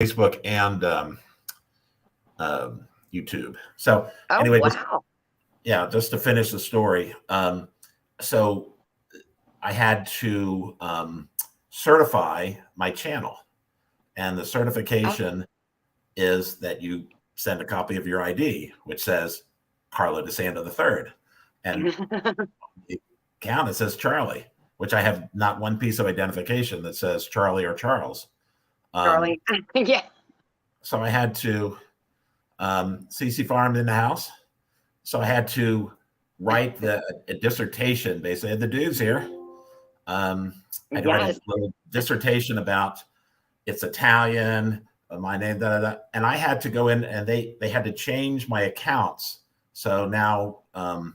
Facebook and YouTube. So Oh, anyway, just wow. yeah, just to finish the story. So I had to certify my channel, and the Oh. certification is that you send a copy of your ID, which says Carlo DeSanta the third, and the account it says Charlie, which I have not one piece of identification that says Charlie or Charles. Um, Charlie. Yeah. so I had to CC farmed in the house. So I had to write a dissertation. Basically, the dude's here. I had to write a Yes. little dissertation about it's Italian, my name, da, da, da. And I had to go in and they had to change my accounts. So now um,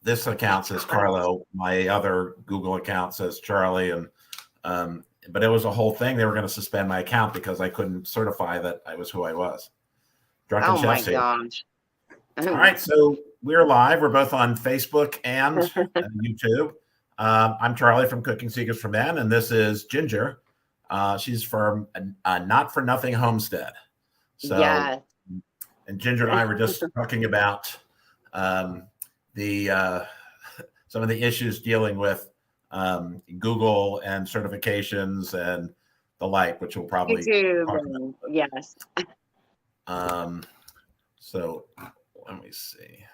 this account says Carlo, my other Google account says Charlie, and but it was a whole thing. They were going to suspend my account because I couldn't certify that I was who I was. Drunken Oh my Chef's here. gosh. All right, so we're live. We're both on Facebook and YouTube. I'm Charlie from Cooking Secrets for Men, and this is Ginger. She's from Not for Nothing Homestead. So, Yes. and Ginger and I were just talking about the some of the issues dealing with Google and certifications and the like, which we'll probably YouTube. talk And yes. about. So let me see.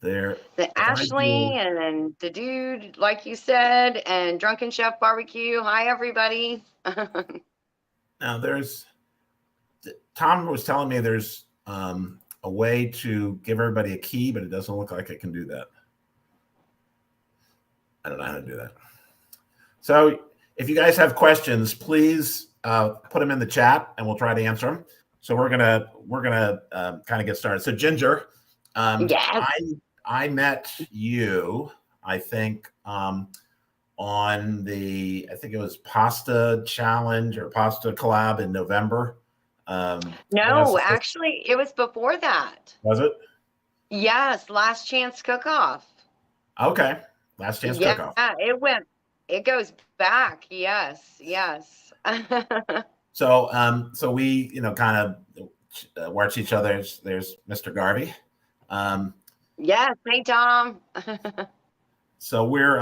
There, The if I Ashley do and then the dude, like you said, and Drunken Chef Barbecue. Hi, everybody. now, there's Tom was telling me there's a way to give everybody a key, but it doesn't look like I can do that. I don't know how to do that. So if you guys have questions, please put them in the chat, and we'll try to answer them. So we're gonna kind of get started. So Ginger, Yes. I met you, I think, on I think it was Pasta Challenge or Pasta Collab in November. I think that's No, the first, actually, it was before that. was it? Yes. Last Chance Cook Off. Okay, last chance Yeah. cook off. It goes back. Yes. Yes. So we kind of watch each other. There's Mr. Garvey. Um, Yes. Hey, Tom. so we're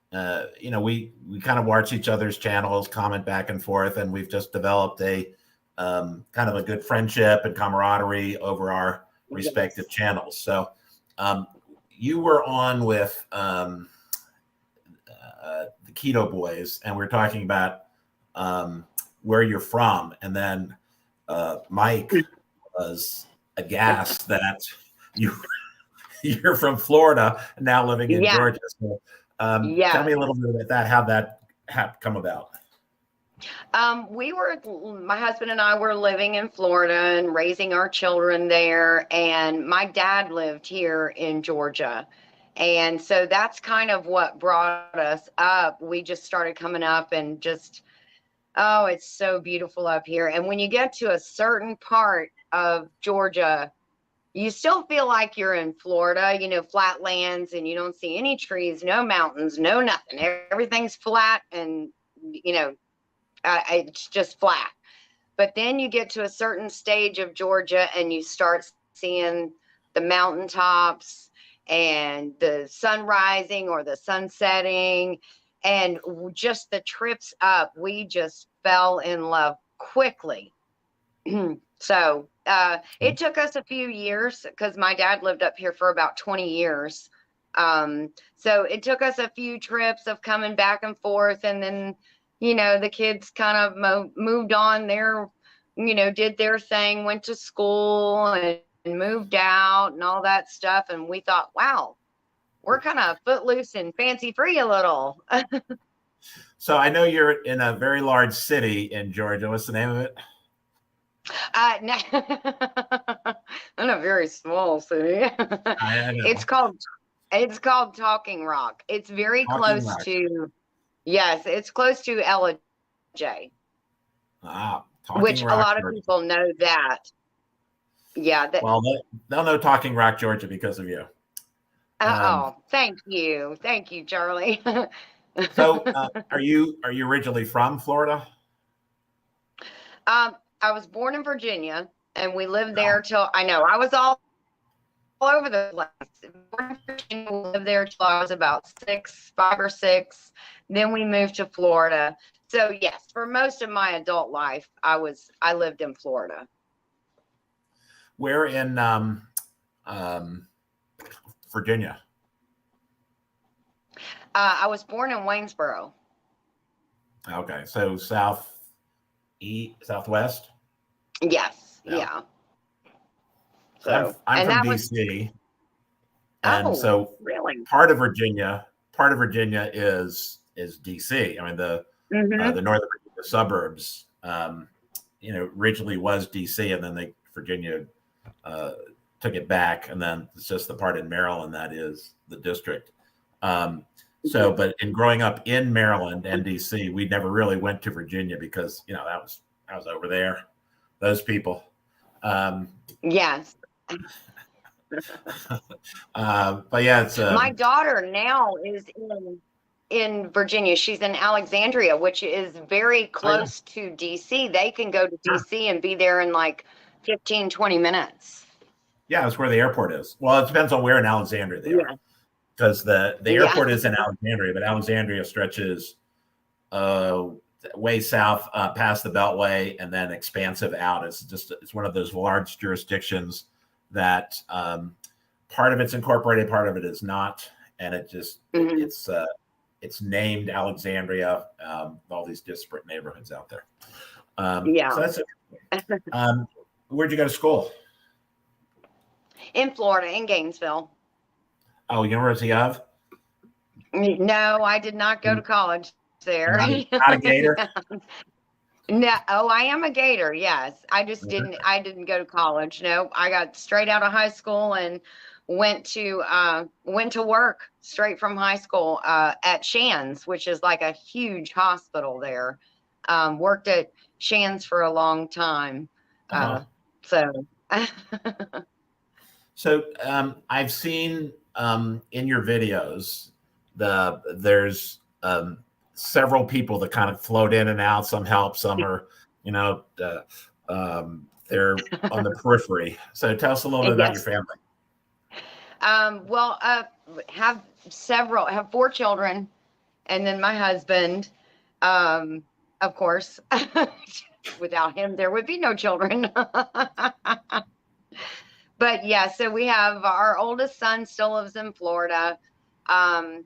we kind of watch each other's channels, comment back and forth, and we've just developed a kind of a good friendship and camaraderie over our respective Yes. channels. So you were on with the Keto Boys, and we're talking about where you're from, and then Mike was aghast that you you're from Florida and now living in Yeah. Georgia. So tell Yes. me a little bit about that, how that come about. My husband and I were living in Florida and raising our children there. And my dad lived here in Georgia. And so that's kind of what brought us up. We just started coming up and just, oh, it's so beautiful up here. And when you get to a certain part of Georgia, you still feel like you're in Florida, flatlands, and you don't see any trees, no mountains, no nothing. Everything's flat and, you know, it's just flat. But then you get to a certain stage of Georgia and you start seeing the mountaintops and the sun rising or the sun setting and just the trips up. We just fell in love quickly. So it took us a few years because my dad lived up here for about 20 years. So it took us a few trips of coming back and forth, and then the kids kind of moved on there, did their thing, went to school and moved out and all that stuff. And we thought, wow, we're kind of footloose and fancy free a little. So I know you're in a very large city in Georgia. What's the name of it? No, in a very small city. I know. It's called Talking Rock. It's very Talking close Rock. to, yes, it's close to LJ, Talking which a Rock, lot of Georgia. people know that. Yeah. Well, they'll know Talking Rock, Georgia because of you. Oh, thank you. Thank you, Charlie. So, are you originally from Florida? I was born in Virginia, and we lived No. there till I know I was all over the place. Born in Virginia, we lived there till I was about 5 or 6. Then we moved to Florida. So yes, for most of my adult life, I lived in Florida. Where in um, Virginia? I was born in Waynesboro. Okay, so southwest. Yes, Yeah. yeah. So I'm So, I'm and from that was DC, and oh, so really? part of Virginia is DC. I mean Mm-hmm. the northern Virginia suburbs, originally was DC, and then Virginia uh, took it back, and then it's just the part in Maryland that is the district. Um, so, but in growing up in Maryland and DC, we never really went to Virginia because that was over there, those people. Um, Yes. but yeah, it's My daughter now is in Virginia. She's in Alexandria, which is very oh yeah, close to DC. They can go to sure. DC and be there in like 15, 20 minutes. Yeah, that's where the airport is. Well, it depends on where in Alexandria they are, Yeah. because the Yeah. airport is in Alexandria, but Alexandria stretches uh, way south past the Beltway and then expansive out. It's one of those large jurisdictions that part of it's incorporated, part of it is not, and Mhm. it's named Alexandria. All these disparate neighborhoods out there. So Yeah. that's it. Um, where'd you go to school? In Florida, in Gainesville. Oh, University of. No, I did not go to college there. Not a Gator. No, oh, I am a Gator. Yes. I didn't go to college. No, I got straight out of high school and went to work straight from high school at Shands, which is like a huge hospital there. Worked at Shands for a long time. Uh-huh. So So I've seen in your videos there's several people that kind of float in and out. Some help, some are they're on the periphery. So tell us a little bit about your yes. family. Well, have 4 children, and then my husband, um, of course. Without him, there would be no children. But yeah, so we have our oldest son still lives in Florida. Um,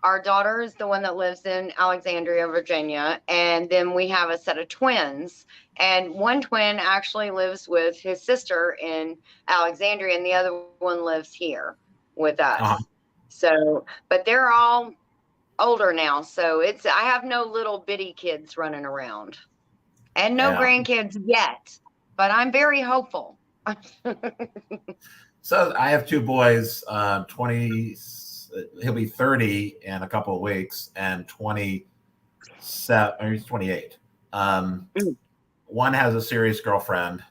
our daughter is the one that lives in Alexandria, Virginia. And then we have a set of twins. And one twin actually lives with his sister in Alexandria, and the other one lives here with Uh-huh. us. So, but they're all older now. So I have no little bitty kids running around and no Yeah. grandkids yet, but I'm very hopeful. So I have two boys. 20. He'll be 30 in a couple of weeks, and 27. Or he's 28. Mm. One has a serious girlfriend.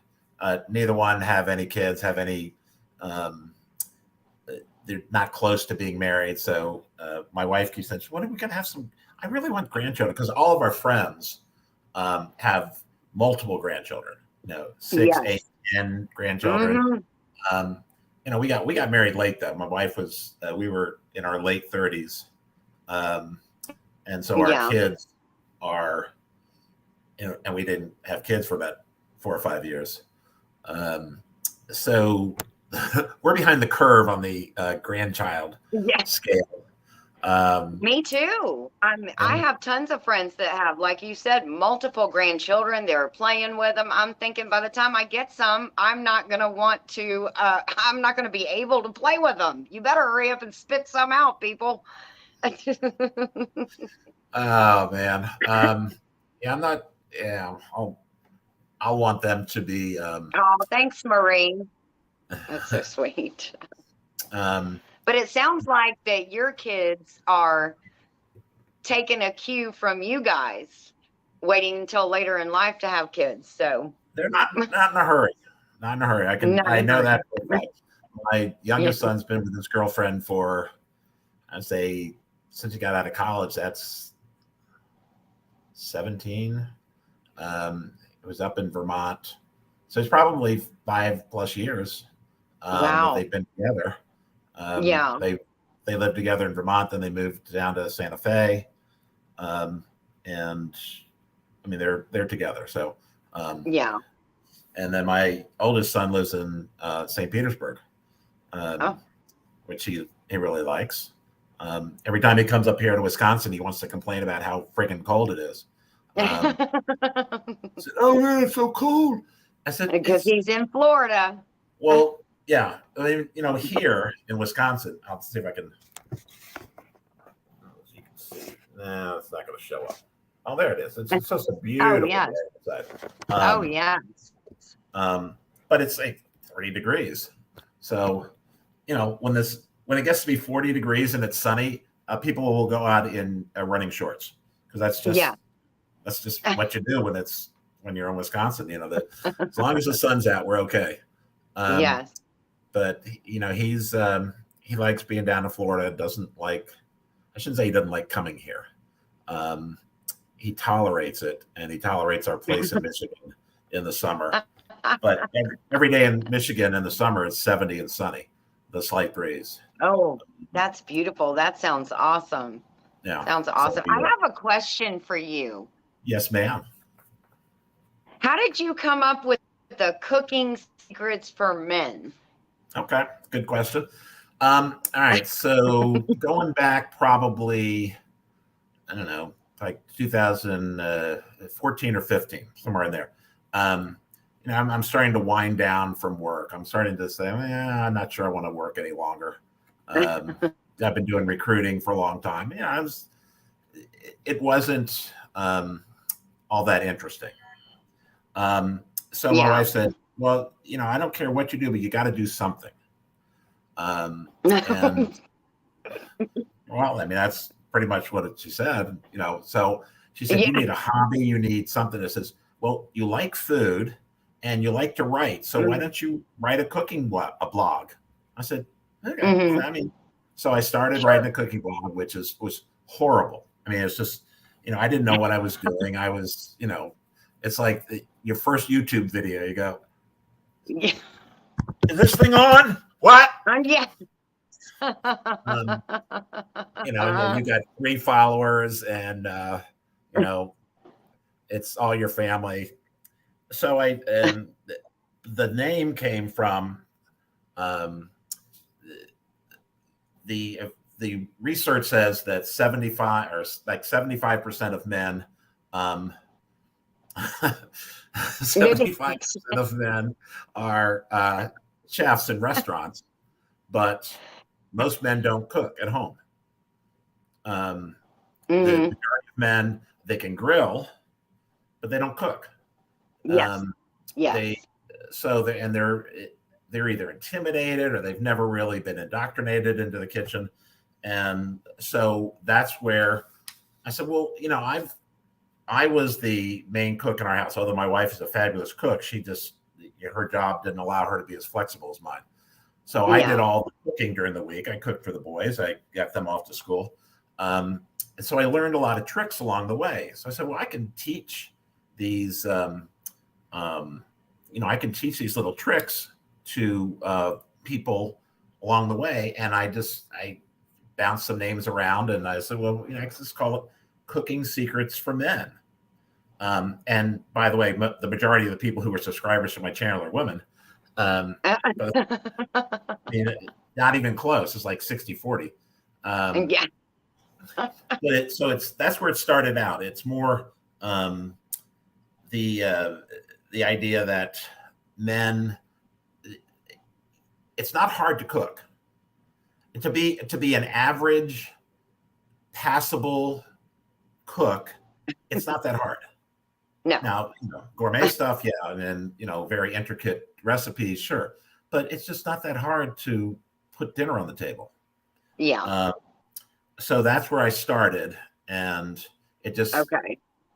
Neither one have any kids. Have any. They're not close to being married. So my wife keeps saying, "When are we going to have some?" I really want grandchildren because all of our friends have multiple grandchildren. 6, 8, Yes. 10 grandchildren. Mhm. We got married late though. My wife was we were in our late 30s, and so our Yeah. kids are, and we didn't have kids for about 4 or 5 years. So we're behind the curve on the grandchild Yes. scale. Me too. I And have tons of friends that have, like you said, multiple grandchildren. They're playing with them. I'm thinking by the time I get some, I'm not going to want to, I'm not going to be able to play with them. You better hurry up and spit some out, people. oh man, yeah, I'm not. Yeah, I'll want them to be. Oh, thanks, Marie. That's so sweet. Um, But it sounds like that your kids are taking a cue from you guys, waiting until later in life to have kids. So they're not in a hurry. Not in a hurry. not I in a know hurry. that. My Yeah. youngest son's been with his girlfriend for, I'd say, since he got out of college, that's 17. It was up in Vermont. So it's probably 5+ years that Wow. they've been together. Yeah. They lived together in Vermont, then they moved down to Santa Fe, and I mean they're together. So, Yeah. and then my oldest son lives in St. Petersburg, Oh. which he really likes. Every time he comes up here to Wisconsin, he wants to complain about how friggin' cold it is. I said, "Oh man, it's so cold." I said, Because "It's he's in Florida. well, yeah. I mean, here in Wisconsin, I'll see if I can. You can see. No, it's not going to show up. Oh, there it is. It's just a Oh, beautiful yes. day outside. Oh, yeah. But it's like 30 degrees. So, when it gets to be 40 degrees and it's sunny, people will go out in running shorts because Yeah. that's just what you do when you're in Wisconsin. That as long as the sun's out, we're okay. Yes. But he likes being down in Florida. Doesn't like, I shouldn't say he doesn't like coming here. He tolerates it, and he tolerates our place in Michigan in the summer. But every day in Michigan in the summer it's 70 and sunny, the slight breeze. Oh, that's beautiful. That sounds awesome. Yeah, Sounds awesome. I have a question for you. Yes, ma'am. How did you come up with the cooking secrets for men? Okay, good question. All right, so going back probably, I don't know, like 2014 or 15, somewhere in there. I'm starting to wind down from work. I'm starting to say, I'm not sure I want to work any longer. I've been doing recruiting for a long time. It wasn't all that interesting. So my wife said, well, I don't care what you do, but you got to do something. And well, I mean, that's pretty much what she said, so she said, you need a hobby. You need something that says, well, you like food and you like to write. So why don't you write a cooking blog? I said, okay. I mean, so I started writing a cooking blog, which was horrible. I mean, it's just, I didn't know what I was doing. I was, it's like your first YouTube video. You go, is this thing on? What? Yeah. And then you got 3 followers, and it's all your family. So and the name came from the research says that 75% of men 75% of men are chefs in restaurants, but most men don't cook at home. The majority of men, they can grill, but they don't cook. Yes. They're either intimidated or they've never really been indoctrinated into the kitchen. And so that's where I said, well, I was the main cook in our house. Although my wife is a fabulous cook, her job didn't allow her to be as flexible as mine. So I did all the cooking during the week. I cooked for the boys. I got them off to school. And so I learned a lot of tricks along the way. So I said, well, I can teach these, I can teach these little tricks to people along the way. And I bounced some names around, and I said, well, let's just call it Cooking Secrets for Men. And by the way, the majority of the people who are subscribers to my channel are women. But, not even close. It's like 60-40. But that's where it started out. It's more the idea that men, it's not hard to cook. To be an average, passable cook, it's not that hard. No. Now, gourmet stuff, yeah, and then very intricate recipes, sure, but it's just not that hard to put dinner on the table. Yeah. So that's where I started, and it just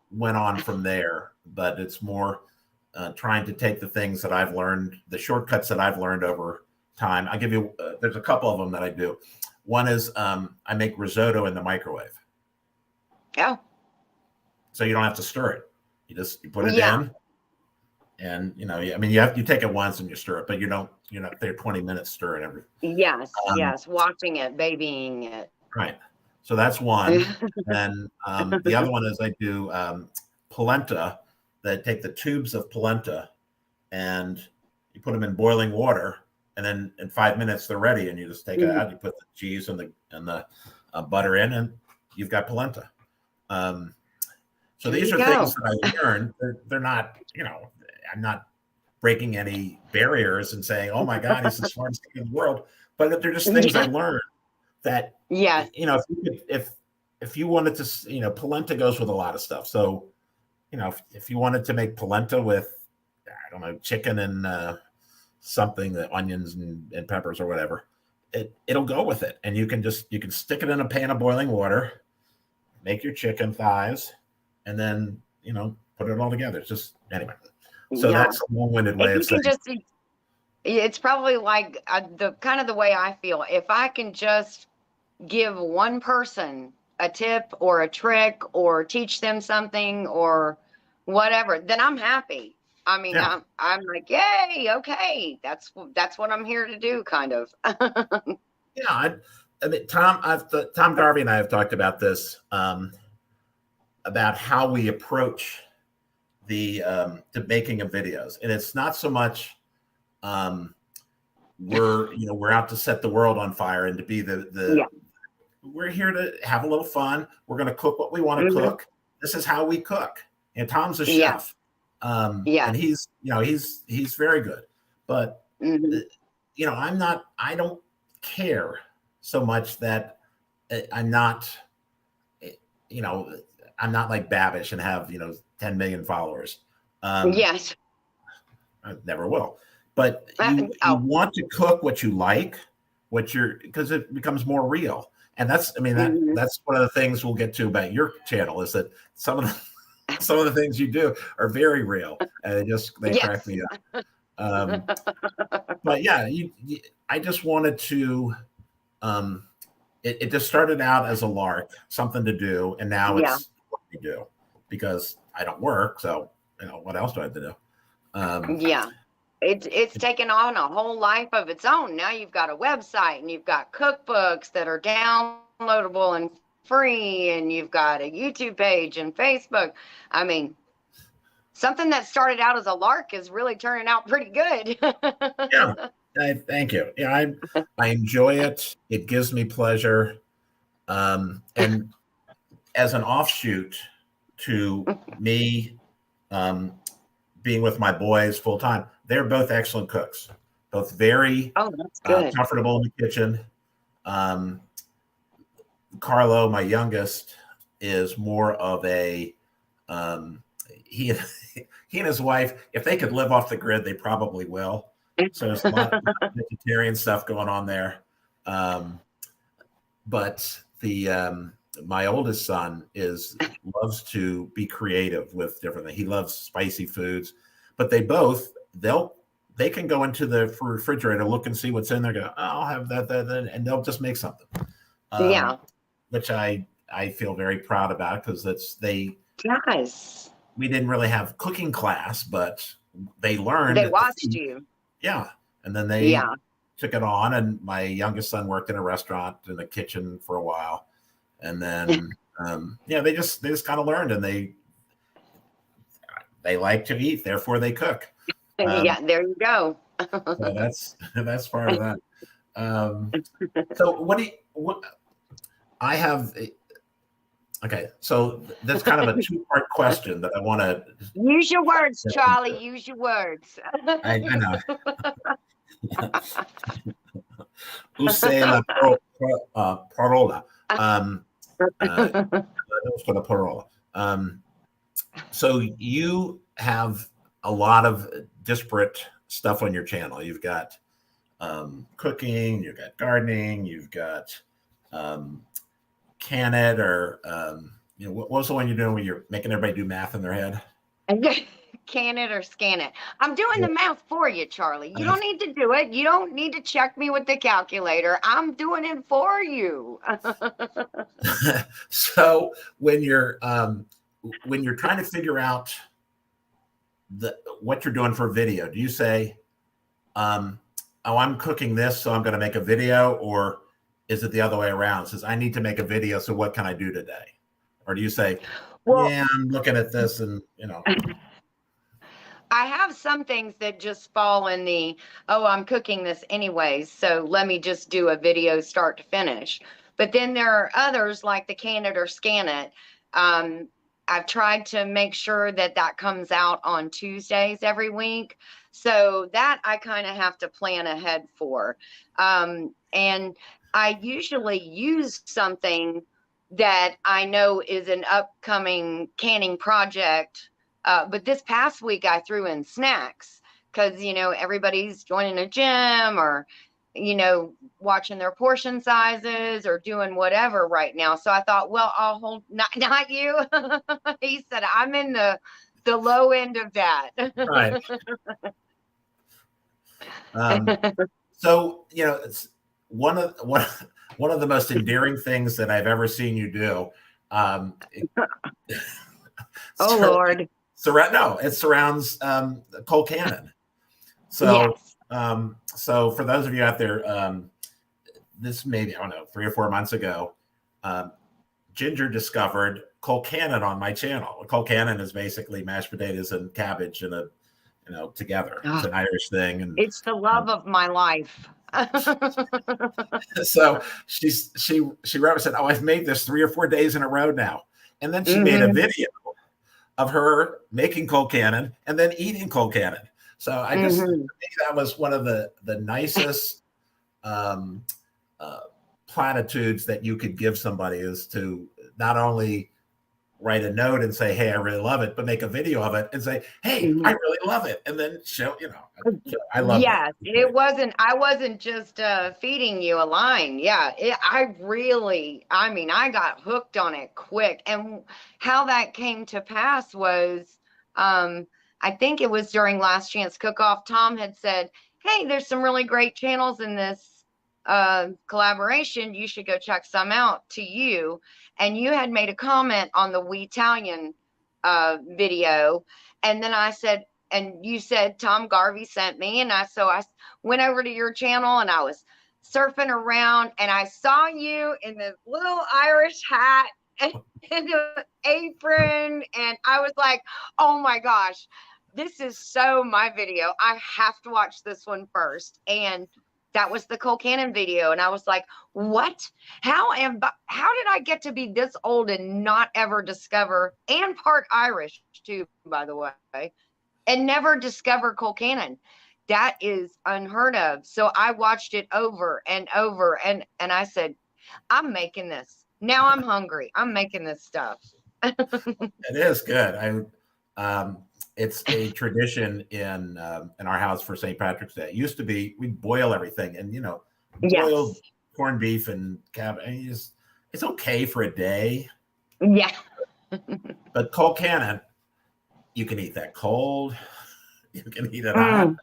went on from there. But it's more trying to take the things that I've learned, the shortcuts that I've learned over time. I'll give you. There's a couple of them that I do. One is I make risotto in the microwave. Oh, So you don't have to stir it. You put it yeah. in, and I mean you take it once and you stir it, but you're not there 20 minutes stirring every. Yes, Um, yes. Watching it, babying it. right. So that's one. And the other one is I do polenta. That take the tubes of polenta and you put them in boiling water, and then in 5 minutes they're ready, and you just take it Mhm. out. You put the cheese and the butter in, and you've got polenta. So There these you are things go. that I learned. They're not, I'm not breaking any barriers and saying, "Oh my God, he's the smartest thing in the world." But they're just things I Yeah. learned that, Yes. if you wanted to, polenta goes with a lot of stuff. So, if you wanted to make polenta with, I don't know, chicken and something, the onions and peppers or whatever, it'll go with it. And you can stick it in a pan of boiling water, make your chicken thighs, and then put it all together. It's just anyway. So Yeah. that's a long-winded If way of you can saying, just, it's probably like the kind of the way I feel. If I can just give one person a tip or a trick or teach them something or whatever, then I'm happy. I mean, yeah, I'm like, yay, okay, that's what I'm here to do, kind of. yeah. I mean, Tom Garvey and I have talked about this, about how we approach the making of videos, and it's not so much we're out to set the world on fire and to be Yeah. we're here to have a little fun. We're going to cook what we want to Hmm. cook. This is how we cook. And Tom's a Yeah. chef, Yeah. and he's very good. But Hmm. I'm not. I don't care so much that I'm not. You know, I'm not like Babish and have 10 million followers. Um, Yes. I never will. But you Oh. want to cook what you like, because it becomes more real. And that's, I mean, Hmm. that's one of the things we'll get to about your channel, is that some of the things you do are very real, and they crack Yes. me up. Um, but yeah, I just wanted to. Um, it just started out as a lark, something to do, and now Yeah. it's what we do, because I don't work, so what else do I have to do? Yeah. It's taken on a whole life of its own. Now you've got a website and you've got cookbooks that are downloadable and free, and you've got a YouTube page and Facebook. I mean, something that started out as a lark is really turning out pretty good. Yeah, thank you. Yeah, I enjoy it. It gives me pleasure. And as an offshoot to me um, being with my boys full time, they're both excellent cooks, both very Oh, that's good. comfortable in the kitchen. Um, Carlo, my youngest, is more of a he he and his wife, if they could live off the grid, they probably will. So there's a lot of vegetarian stuff going on there. Um, but the my oldest son loves to be creative with different things. He loves spicy foods, but they can go into the refrigerator, look and see what's in there, go, oh, I'll have that, and they'll just make something. Um, Yeah. which I feel very proud about, because Yes. we didn't really have cooking class, but they learned They that the watched food, you. yeah, and then they Yeah. took it on. And my youngest son worked in a restaurant in the kitchen for a while, and then they just kind of learned, and they like to eat, therefore they cook. Um, Yeah, there you go. so that's part of that. So what I have. Okay, so that's kind of a two-part question that I want to Use your words, get Charlie. into. Use your words. I know. Use la parola. For the parola. So you have a lot of disparate stuff on your channel. You've got cooking, you've got gardening, you've got Can It, or what was the one you're doing where you're making everybody do math in their head? Can it or scan it. I'm doing Yeah. the math for you, Charlie. You don't need to do it. You don't need to check me with the calculator. I'm doing it for you. So when you're trying to figure out what you're doing for a video, do you say, oh, I'm cooking this, so I'm going to make a video, or is it the other way around? It says, I need to make a video, so what can I do today? Or do you say, Well, yeah, I'm looking at this, and I have some things that just fall in the, oh, I'm cooking this anyways, so let me just do a video start to finish. But then there are others like the can it or scan it. I've tried to make sure that that comes out on Tuesdays every week. So that I kind of have to plan ahead for. And I usually use something that I know is an upcoming canning project, but this past week I threw in snacks because, everybody's joining a gym or, watching their portion sizes or doing whatever right now. So I thought, well, I'll hold, not you. He said, I'm in the low end of that. right. So it's one of the most endearing things that I've ever seen you do. Oh Lord. It surrounds Cole Cannon. So, Yes. So for those of you out there, this maybe, I don't know, 3 or 4 months ago, Ginger discovered Cole Cannon on my channel. Cole Cannon is basically mashed potatoes and cabbage in together. It's an Irish thing, and It's the love of my life. so she wrote and said, "Oh, I've made this 3 or 4 days in a row now," and then she made a Mhm. video of her making Cole Cannon and then eating Cole Cannon. So I just think that was one of the nicest platitudes that you could give somebody, is to not only write a note and say, "Hey, I really love it," but make a video of it and say, "Hey, I really love it," and then show, I loved it. Yes, I wasn't just feeding you a line. Yeah, I got hooked on it quick. And how that came to pass was, I think it was during Last Chance Cook Off. Tom had said, hey, there's some really great channels in this collaboration. You should go check some out to you. And you had made a comment on the We Italian video. And then I said, and you said Tom Garvey sent me, and I went over to your channel and I was surfing around and I saw you in this little Irish hat and an apron, and I was like, oh my gosh, this is so my video. I have to watch this one first. And that was the Cole Cannon video, and I was like, what? How did I get to be this old and not ever discover, and part Irish too, by the way, and never discover Cole Cannon? That is unheard of. So I watched it over and over, and I said, I'm making this. Now I'm hungry. I'm making this stuff. It is good. It's a tradition in our house for St. Patrick's Day. It used to be we'd boil everything, and boiled Yes. corned beef and cabbage. It's okay for a day, Yeah. but Cole Cannon, you can eat that cold. You can eat it hot.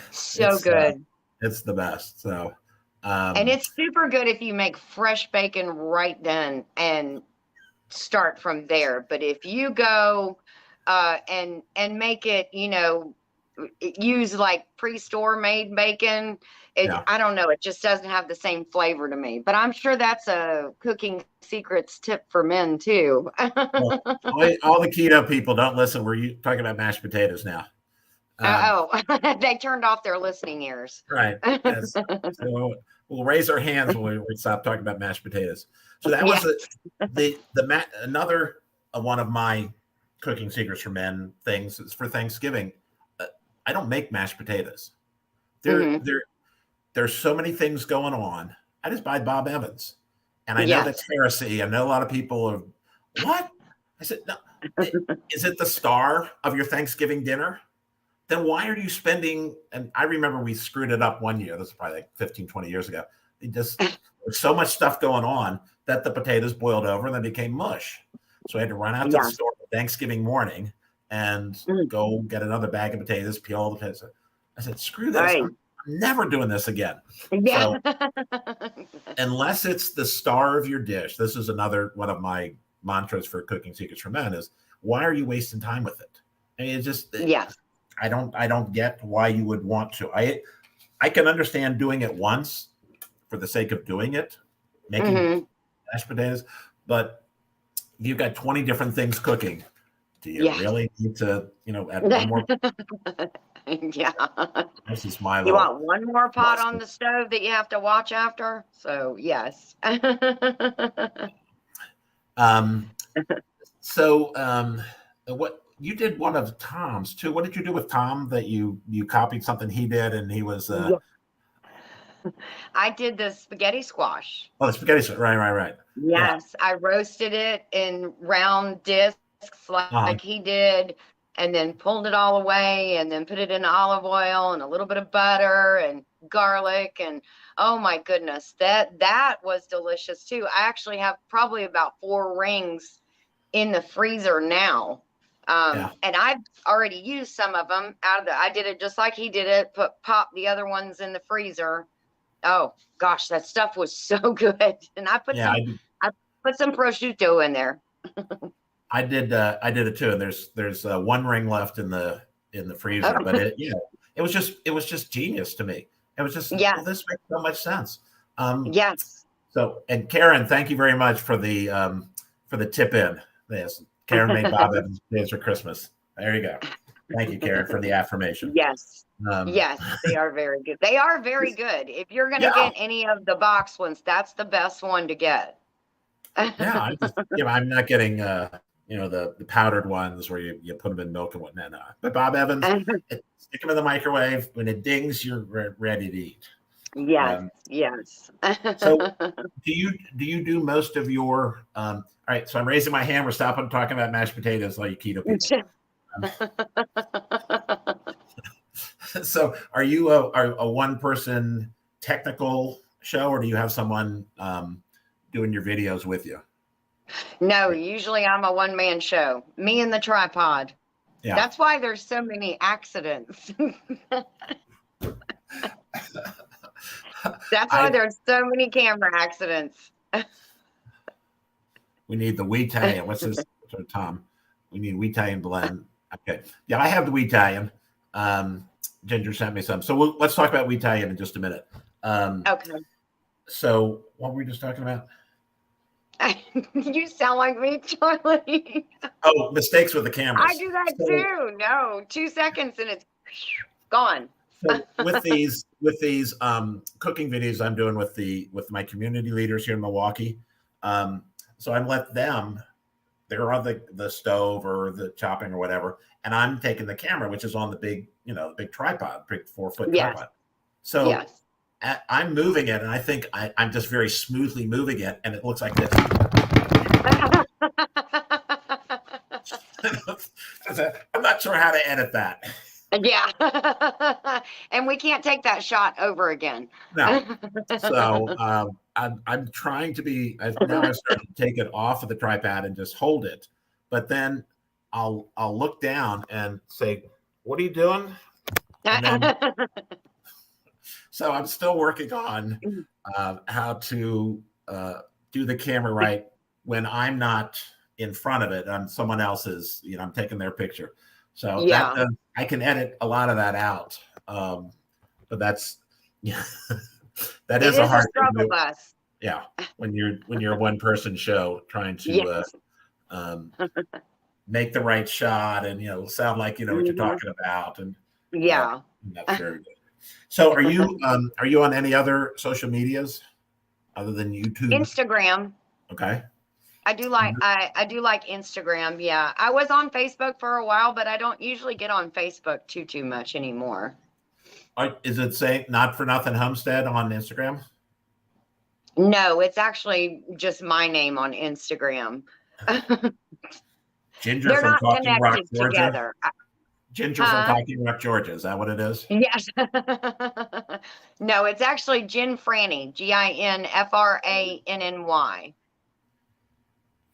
So good. It's the best. So, And it's super good if you make fresh bacon right then and start from there. But if you go and make it, use like pre-store made bacon, I don't know, it just doesn't have the same flavor to me. But I'm sure that's a cooking secrets tip for men too. well, all the keto people, don't listen. We're talking about mashed potatoes now. They turned off their listening ears. Right. Yes. So we'll raise our hands when we stop talking about mashed potatoes. So that was another one of my cooking secrets for men things is for Thanksgiving. I don't make mashed potatoes. There's so many things going on. I just buy Bob Evans, and I know that's heresy. I know a lot of people are, what? I said, no. Is it the star of your Thanksgiving dinner? Then why are you spending? And I remember we screwed it up one year. This is probably like 15, 20 years ago. There's so much stuff going on that the potatoes boiled over and then became mush. So I had to run out to the store Thanksgiving morning and Mm. go get another bag of potatoes, peel all the potatoes. I said, screw this. Right. I'm never doing this again. Yeah. So unless it's the star of your dish, this is another one of my mantras for Cooking Secrets for Men is, why are you wasting time with it? I mean, it's just, Yes. I don't get why you would want to. I can understand doing it once for the sake of doing it, making Mm-hmm. mashed potatoes, but you've got 20 different things cooking. Do you Yeah. really need to, add one more? Yeah. This is my You little want one more pot on philosophy. the stove that you have to watch after? So, yes. Um, so what you did one of Tom's too. What did you do with Tom that you copied something he did and he was Yeah. I did the spaghetti squash. oh, the spaghetti, right. Yeah. Yes, I roasted it in round discs Uh-huh. like he did, and then pulled it all away, and then put it in olive oil and a little bit of butter and garlic, and oh my goodness, that was delicious too. I actually have probably about 4 rings in the freezer now. Yeah. And I've already used some of them out of I did it just like he did it, pop the other ones in the freezer. Oh gosh, that stuff was so good. And Yeah, I put some prosciutto in there. I did it too. And there's one ring left in the freezer, Oh, but it was just genius to me. It was just, yeah, well, this makes so much sense. Um, yes. so, and Karen, thank you very much for the tip in. Yes, Karen made Bob Evans days for Christmas. There you go. Thank you, Karen, for the affirmation. Yes. Um, Yes, they are very good. They are very good. If you're going to yeah, get any of the box ones, that's the best one to get. yeah. I'm not getting the powdered ones where you put them in milk and whatnot. No. But Bob Evans, stick them in the microwave. When it dings, you're ready to eat. Yes, yes. So do you do most of your all right, so I'm raising my hand. We're stopping talking about mashed potatoes, all you keto people. So are you a one person technical show, or do you have someone doing your videos with you? No, usually I'm a one-man show. Me and the tripod. Yeah. That's why there's so many accidents. That's why there's so many camera accidents. We need the Wheat-Italian. What's this? So Tom, we need Wheat-Italian blend. Okay. Yeah, I have the Wheat-Italian. Ginger sent me some. So let's talk about Wheat-Italian in just a minute. Okay. So what were we just talking about? You sound like me, Charlie. Oh, mistakes with the cameras. I do that too. No, 2 seconds and it's gone. So with these cooking videos I'm doing with my community leaders here in Milwaukee, so I let them, they're on the stove or the chopping or whatever, and I'm taking the camera, which is on the big big tripod, big 4-foot tripod. So yes. I'm moving it, and I think I'm just very smoothly moving it, and it looks like this. I'm not sure how to edit that. Yeah. And we can't take that shot over again. No. So I'm trying to be, now I've started to take it off of the tripod and just hold it. But then I'll look down and say, what are you doing? And then, so I'm still working on how to do the camera right when I'm not in front of it. Someone else's, I'm taking their picture. So yeah, that I can edit a lot of that out. But that's that is a hard struggle bus. Yeah, when you're a one person show trying to Yes. make the right shot and sound like what you're talking about and Yeah. that's very good. So are you on any other social medias other than YouTube? Instagram. Okay. I do like Instagram. Yeah. I was on Facebook for a while, but I don't usually get on Facebook too much anymore. Is it saying Not for Nothing Homestead on Instagram? No, it's actually just my name on Instagram. Ginger They're from not Talking Rock, connected Georgia. together. Ginger from Talking Rock, Georgia. Is that what it is? Yes. No, it's actually Gin Franny. GINFRANNY.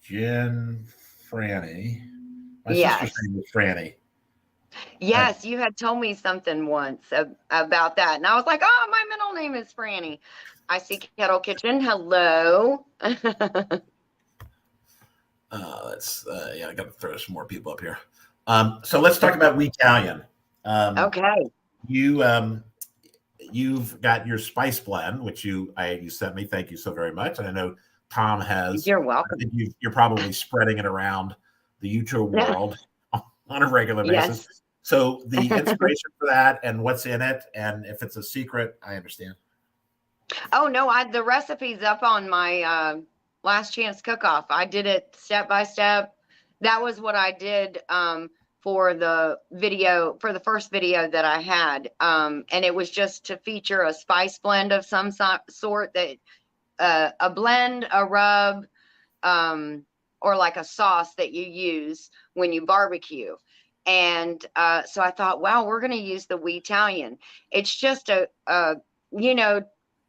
Gin Franny. My sister's Yes. name was Franny. Yes, you had told me something once about that. And I was like, oh, my middle name is Franny. I see Kettle Kitchen. Hello. Yeah, I got to throw some more people up here. So let's talk about Weetalian. Okay. You've got your spice blend, which you sent me. Thank you so very much. And I know Tom has. You're I welcome. think you're probably spreading it around the YouTube world on a regular basis. Yes. So the inspiration for that and what's in it, and if it's a secret, I understand. Oh no, the recipe's up on my last chance cook-off. I did it step by step. That was what I did for the first video that I had. And it was just to feature a spice blend of some sort, that a blend, a rub, or like a sauce that you use when you barbecue. And so I thought, wow, we're going to use the Weetalian. It's just you know,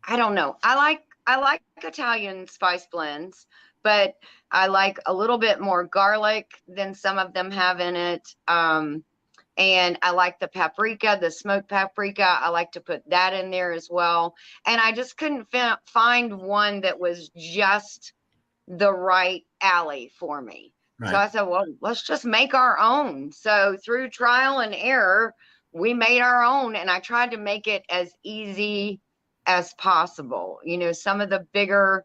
I don't know. I like Italian spice blends, but I like a little bit more garlic than some of them have in it. And I like the paprika, the smoked paprika. I like to put that in there as well. And I just couldn't find one that was just the right alley for me. So Right. I said, well, let's just make our own. So through trial and error, we made our own. And I tried to make it as easy as possible. You know, some of the bigger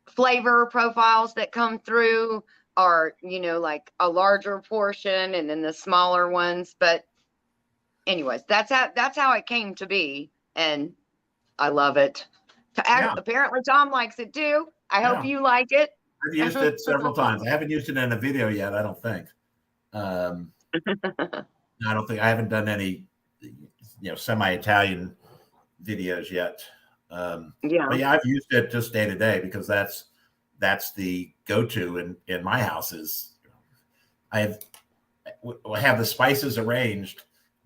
flavor profiles that come through are, you know, like a larger portion and then the smaller ones. But anyways, that's how it came to be. And I love it. Yeah. Apparently Tom likes it too. I hope Yeah. you like it. I've used it several times. I haven't used it in a video yet, I don't think. I don't think I haven't done any, semi-Italian videos yet. Yeah. But yeah, I've used it just day to day because that's the go-to in my house. Is I have the spices arranged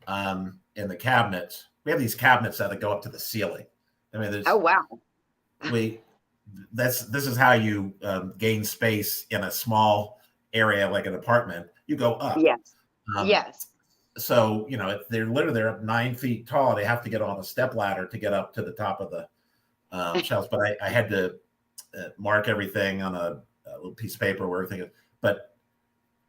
in the cabinets. We have these cabinets that go up to the ceiling. I mean, Oh wow. This is how you gain space in a small area like an apartment. You go up. Yes. Yes. So they're up 9 feet tall. They have to get on a step ladder to get up to the top of the shelves. But I had to mark everything on a little piece of paper where everything is. But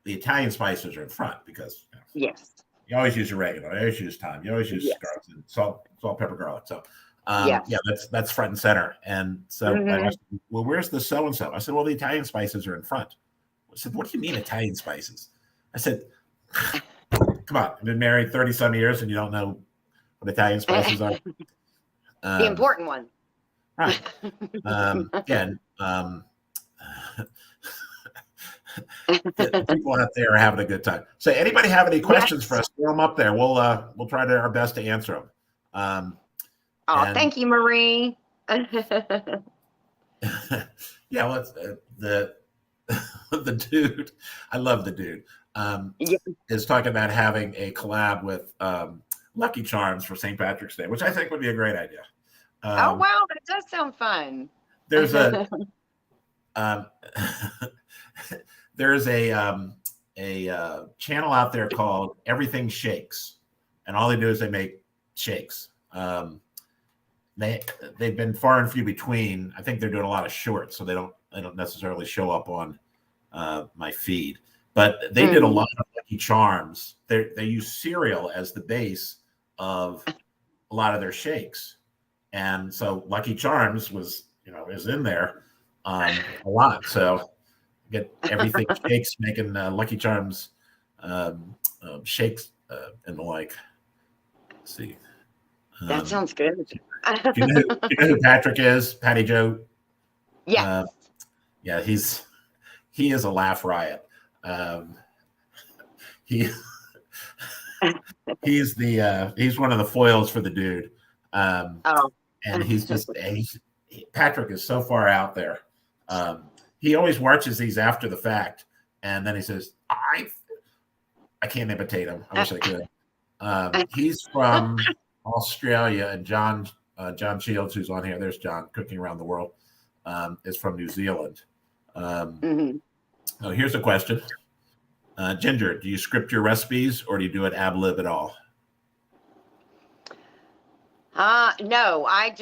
the Italian spices are in front because yes, you always use oregano. You always use thyme. You always use garlic and salt, pepper, garlic. So yes. yeah, that's front and center. And so I asked, well, where's the so and so? I said, well, the Italian spices are in front. I said, what do you mean Italian spices? I said, come on, I've been married 30 some years and you don't know what Italian spices are. The important one. Right. Again, people out there are having a good time. So anybody have any questions for us? Throw them up there. We'll try our best to answer them. Thank you, Marie. Yeah, well, the dude, I love the dude, is talking about having a collab with Lucky Charms for St. Patrick's Day, which I think would be a great idea. Oh, wow, that does sound fun. There's a there's a channel out there called Everything Shakes, and all they do is they make shakes. They've been far and few between. I think they're doing a lot of shorts, so they don't necessarily show up on my feed. But they did a lot of Lucky Charms. They use cereal as the base of a lot of their shakes, and so Lucky Charms is in there a lot. So get Everything Shakes making Lucky Charms shakes and the like. Let's see. That sounds good. Do you know who Patrick is? Patty Joe? Yeah. Yeah, he is a laugh riot. He's one of the foils for the dude. And Patrick is so far out there. He always watches these after the fact, and then he says, I can't imitate him. I wish I could. He's from Australia, and John Shields, who's on here, there's John Cooking Around the World, is from New Zealand. So here's a question. Ginger, do you script your recipes or do you do it ad lib at all? No, I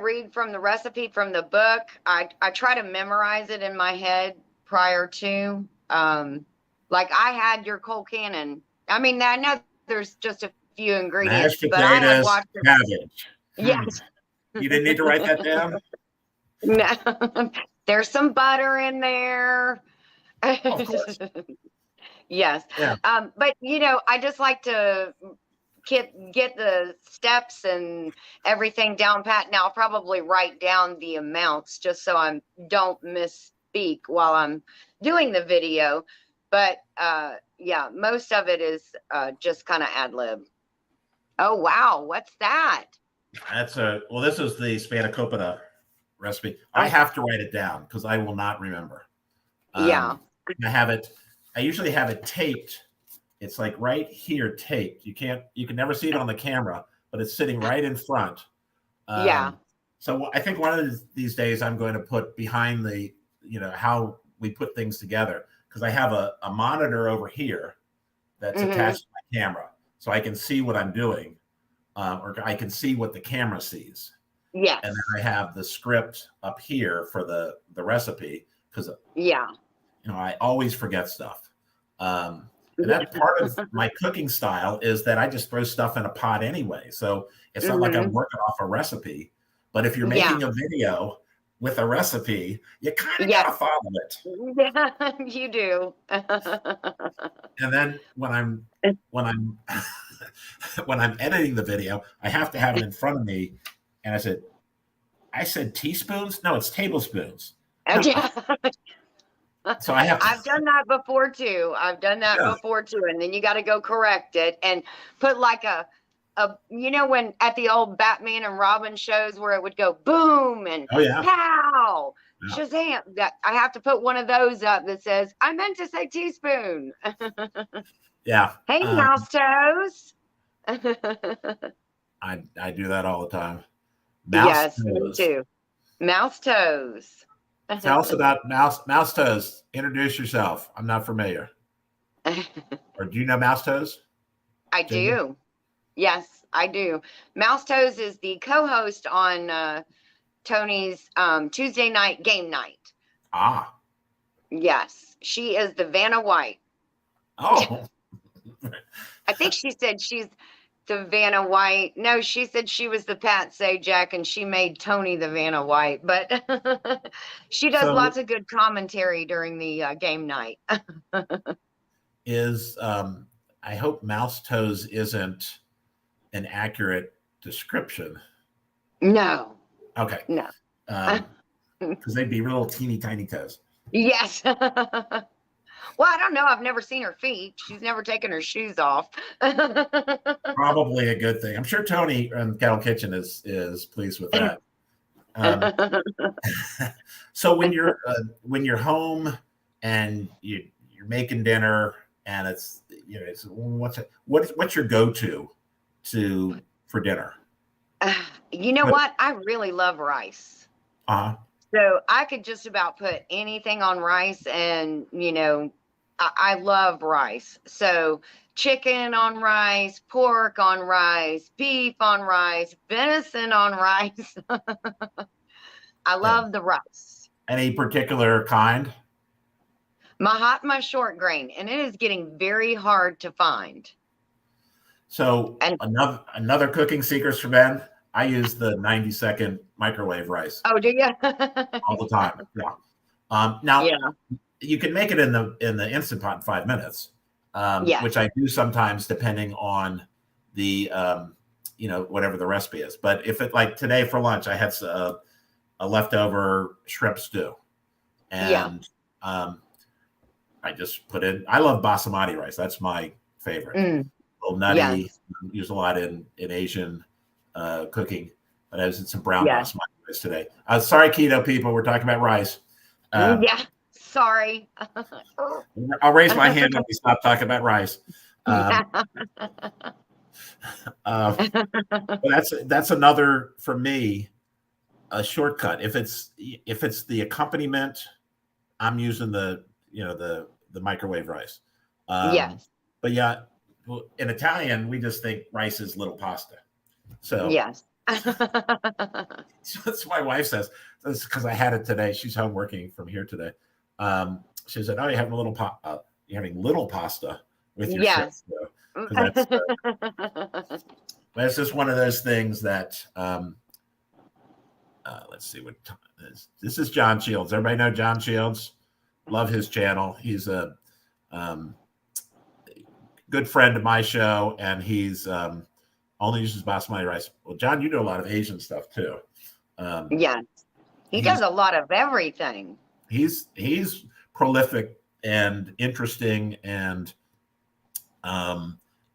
read from the recipe from the book. I try to memorize it in my head prior to. Like I had your Cole Cannon. I mean, I know there's just a few Mashed ingredients, but I had potatoes, watched it. cabbage. Yes. You didn't need to write that down? No. There's some butter in there. Of course. Yes. Yeah. But I just like to get the steps and everything down pat. Now I'll probably write down the amounts just so I don't misspeak while I'm doing the video. But yeah, most of it is just kind of ad lib. Oh wow, what's that? Well, this is the spanakopita recipe. I have to write it down because I will not remember. Yeah. I usually have it taped. It's like right here taped. You can never see it on the camera, but it's sitting right in front. Yeah. So I think one of these days I'm going to put behind the, how we put things together, because I have a monitor over here that's attached to my camera, so I can see what I'm doing, or I can see what the camera sees. Yes. And then I have the script up here for the recipe, because I always forget stuff. And that part of my cooking style is that I just throw stuff in a pot anyway. So it's not like I'm working off a recipe. But if you're making a video with a recipe, you kind of gotta follow it. Yeah, you do. And then when I'm when I'm editing the video, I have to have it in front of me. And I said teaspoons? No, it's tablespoons. So I have to, I've done that before too. And then you got to go correct it and put like a when at the old Batman and Robin shows where it would go boom and pow, Shazam. I have to put one of those up that says, I meant to say teaspoon. Yeah. Hey, mouse toes. I do that all the time. Yes, me too. Mouse toes. Tell us about mouse toes. Introduce yourself. I'm not familiar. Or do you know mouse toes? I do. Yes, I do. Mouse toes is the co-host on Tony's Tuesday night game night. Ah. Yes, she is the Vanna White. Oh. I think she said she's the Vanna White. No, she said she was the Pat Sajak and she made Tony the Vanna White. But she does lots of good commentary during the game night. I hope mouse toes isn't an accurate description. No. Okay. No. Because they'd be little teeny tiny toes. Yes. Well, I don't know. I've never seen her feet. She's never taken her shoes off. Probably a good thing. I'm sure Tony in Kettle Kitchen is pleased with that. So when you're home and you're making dinner and it's what's your go-to for dinner? You know what? I really love rice. So I could just about put anything on rice and, I love rice. So chicken on rice, pork on rice, beef on rice, venison on rice. I love the rice. Any particular kind? Mahatma short grain, and it is getting very hard to find. So another cooking secret for Ben, I use the 90-second microwave rice. Oh, do you? All the time. Yeah. Now you can make it in the Instant Pot in 5 minutes, which I do sometimes depending on the whatever the recipe is. But if it, like today for lunch, I had a leftover shrimp stew, and I just put in. I love basmati rice. That's my favorite. A little nutty. Use a lot in Asian cooking. But I was in some brown basmati rice today. Sorry, keto people. We're talking about rice. Sorry. I'll raise my hand when we stop talking about rice. But that's another, for me, a shortcut. If it's the accompaniment, I'm using the the microwave rice. Yes. But yeah, in Italian, we just think rice is little pasta. So Yes. that's what my wife says. That's because I had it today. She's home working from here today. She said, "Oh, you're having you're having little pasta with your shrimp." Yes. Because that's just one of those things that. Let's see what time it is. This is John Shields. Everybody know John Shields? Love his channel. He's a good friend of my show, and he's only uses basmati rice. Well, John, you do a lot of Asian stuff too. Yes. He does a lot of everything. He's prolific and interesting, and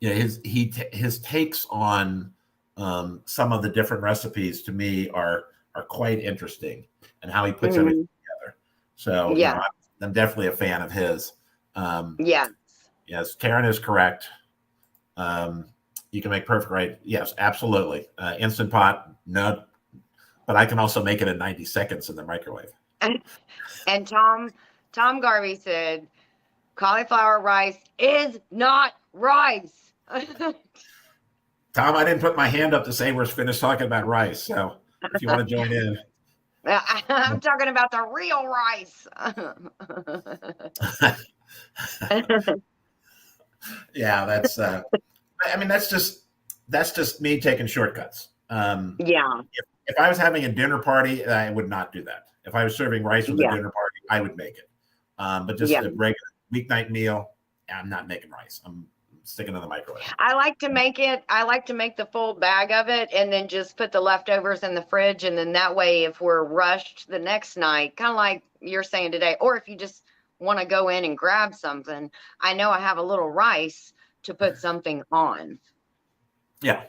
his takes on some of the different recipes to me are quite interesting, and how he puts everything together. So yeah, I'm definitely a fan of his. Yes. Yes, Karen is correct. You can make perfect rice. Yes, absolutely. Instant pot, no, but I can also make it in 90 seconds in the microwave. And Tom Garvey said, cauliflower rice is not rice. Tom, I didn't put my hand up to say we're finished talking about rice. So if you want to join in. I'm talking about the real rice. Yeah, that's I mean, that's just me taking shortcuts. Yeah. If I was having a dinner party, I would not do that. If I was serving rice with a Yeah. dinner party, I would make it. But just Yeah. a regular weeknight meal, I'm not making rice. I'm sticking in the microwave. I like to make the full bag of it and then just put the leftovers in the fridge. And then that way, if we're rushed the next night, kind of like you're saying today, or if you just want to go in and grab something, I know I have a little rice to put something on. Yeah,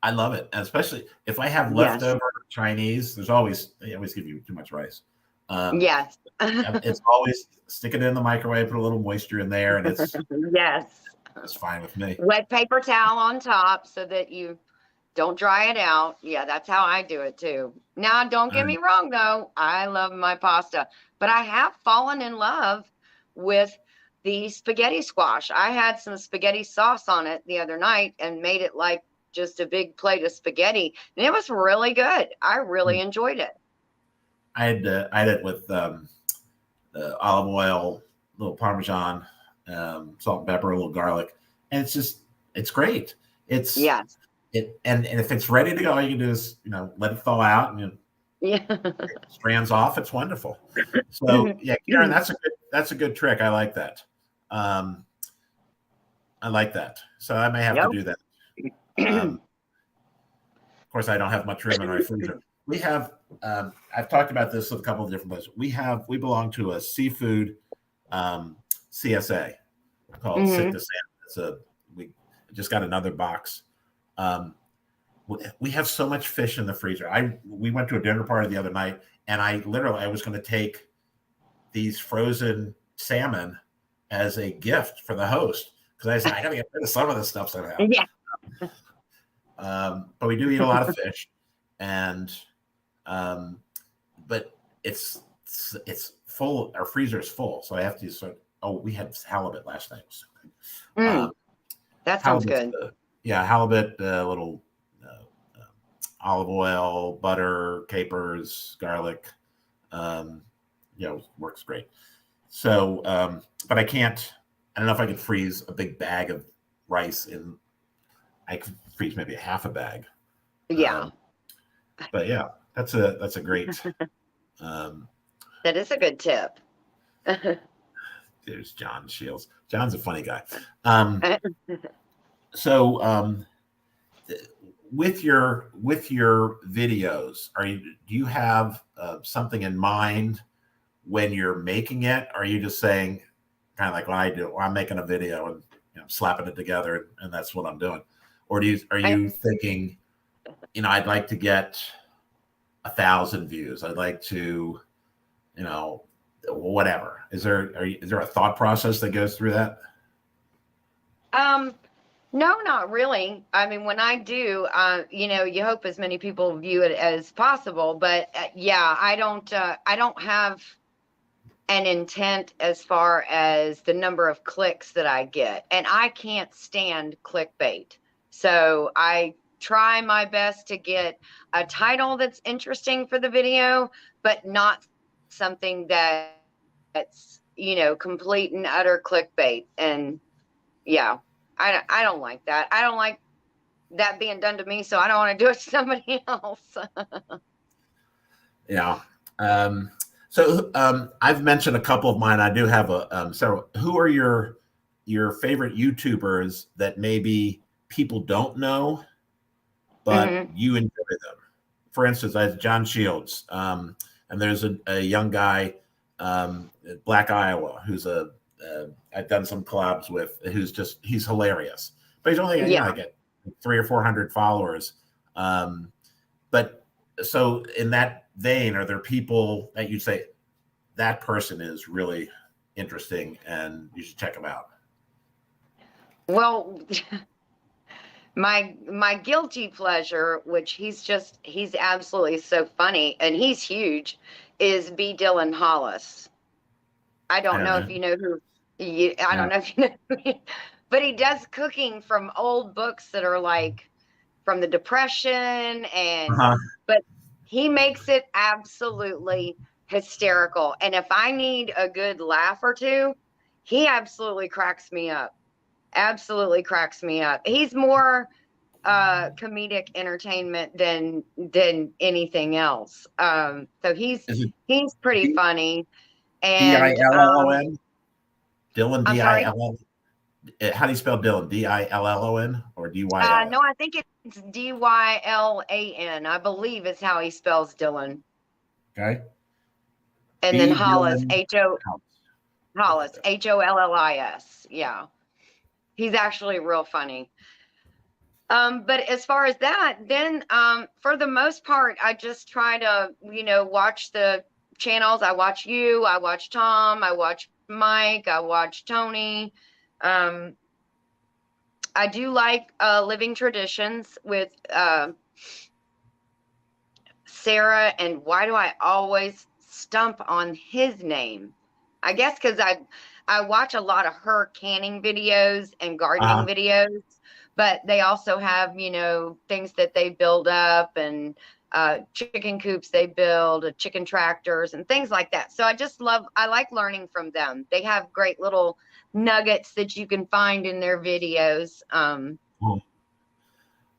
I love it, and especially if I have Yes. leftover Chinese. They always give you too much rice. Yes. It's always stick it in the microwave, put a little moisture in there, and Yes. it's fine with me. Wet paper towel on top so that you don't dry it out. Yeah, that's how I do it too. Now, don't get me wrong though. I love my pasta, but I have fallen in love with the spaghetti squash. I had some spaghetti sauce on it the other night and made it like just a big plate of spaghetti, and it was really good. I really enjoyed it. I had it with olive oil, a little Parmesan, salt and pepper, a little garlic, and it's great. Yes. And if it's ready to go, all you can do is let it thaw out, and Yeah. it strands off. It's wonderful. So yeah, Karen, that's a good trick. I like that. So I may have to do that. Of course, I don't have much room in my freezer. We have. I've talked about this with a couple of different places. We belong to a seafood CSA called Sit to Salmon. We just got another box. We have so much fish in the freezer. We went to a dinner party the other night, and I was going to take these frozen salmon as a gift for the host, because I said I got to get rid of some of this stuff somehow. Yeah. But we do eat a lot of fish, and but it's full. Our freezer is full, so I have to we had halibut last night. That sounds good. Halibut, little olive oil, butter, capers, garlic. Works great. So, but I don't know if I could freeze a big bag of rice I could freeze maybe a half a bag. Yeah. But yeah, that's a great. That is a good tip. There's John Shields. John's a funny guy. So, with your videos, do you have something in mind when you're making it? Or are you just saying, kind of like what I do? Well, I'm making a video and slapping it together, and that's what I'm doing. Or are you thinking, I'd like to get 1,000 views. I'd like to, whatever. Is there a thought process that goes through that? No, not really. I mean, when I do, you hope as many people view it as possible, but yeah, I don't have and intent as far as the number of clicks that I get. And I can't stand clickbait. So I try my best to get a title that's interesting for the video, but not something that's, complete and utter clickbait. And yeah, I don't like that. I don't like that being done to me, so I don't want to do it to somebody else. Yeah. I've mentioned a couple of mine. I do have several. Who are your favorite YouTubers that maybe people don't know, but Mhm. you enjoy them? For instance, I have John Shields, and there's a young guy, Black Iowa, who's I've done some collabs with, he's hilarious, but he's only Yeah. like 300 or 400 followers. But so in that vein, are there people that you say that person is really interesting and you should check them out? Well, my guilty pleasure, which he's absolutely so funny and he's huge, is B. Dylan Hollis. I I don't don't know know. if you know who I Yeah. don't know if you know but he does cooking from old books that are like from the Depression, and Uh-huh. but he makes it absolutely hysterical. And if I need a good laugh or two, he absolutely cracks me up. Absolutely cracks me up. He's more comedic entertainment than anything else. So Is it he's pretty D funny. I And L L O N? Dylan I'm sorry. Dill. How do you spell Dylan? Dillon or Dyn? No, I think it's Dylan. I believe is how he spells Dylan. Okay. And then B Hollis, Dylan H-O House. I'll put Hollis, that. Hollis. Yeah. He's actually real funny. But as far as that, then for the most part, I just try to, watch the channels. I watch you, I watch Tom, I watch Mike, I watch Tony. Um, I do like Living Traditions with Sarah, and why do I always stump on his name? I guess because I watch a lot of her canning videos and gardening Uh-huh. videos, but they also have, things that they build up, and chicken coops they build, chicken tractors and things like that. So I like learning from them. They have great little nuggets that you can find in their videos. Cool.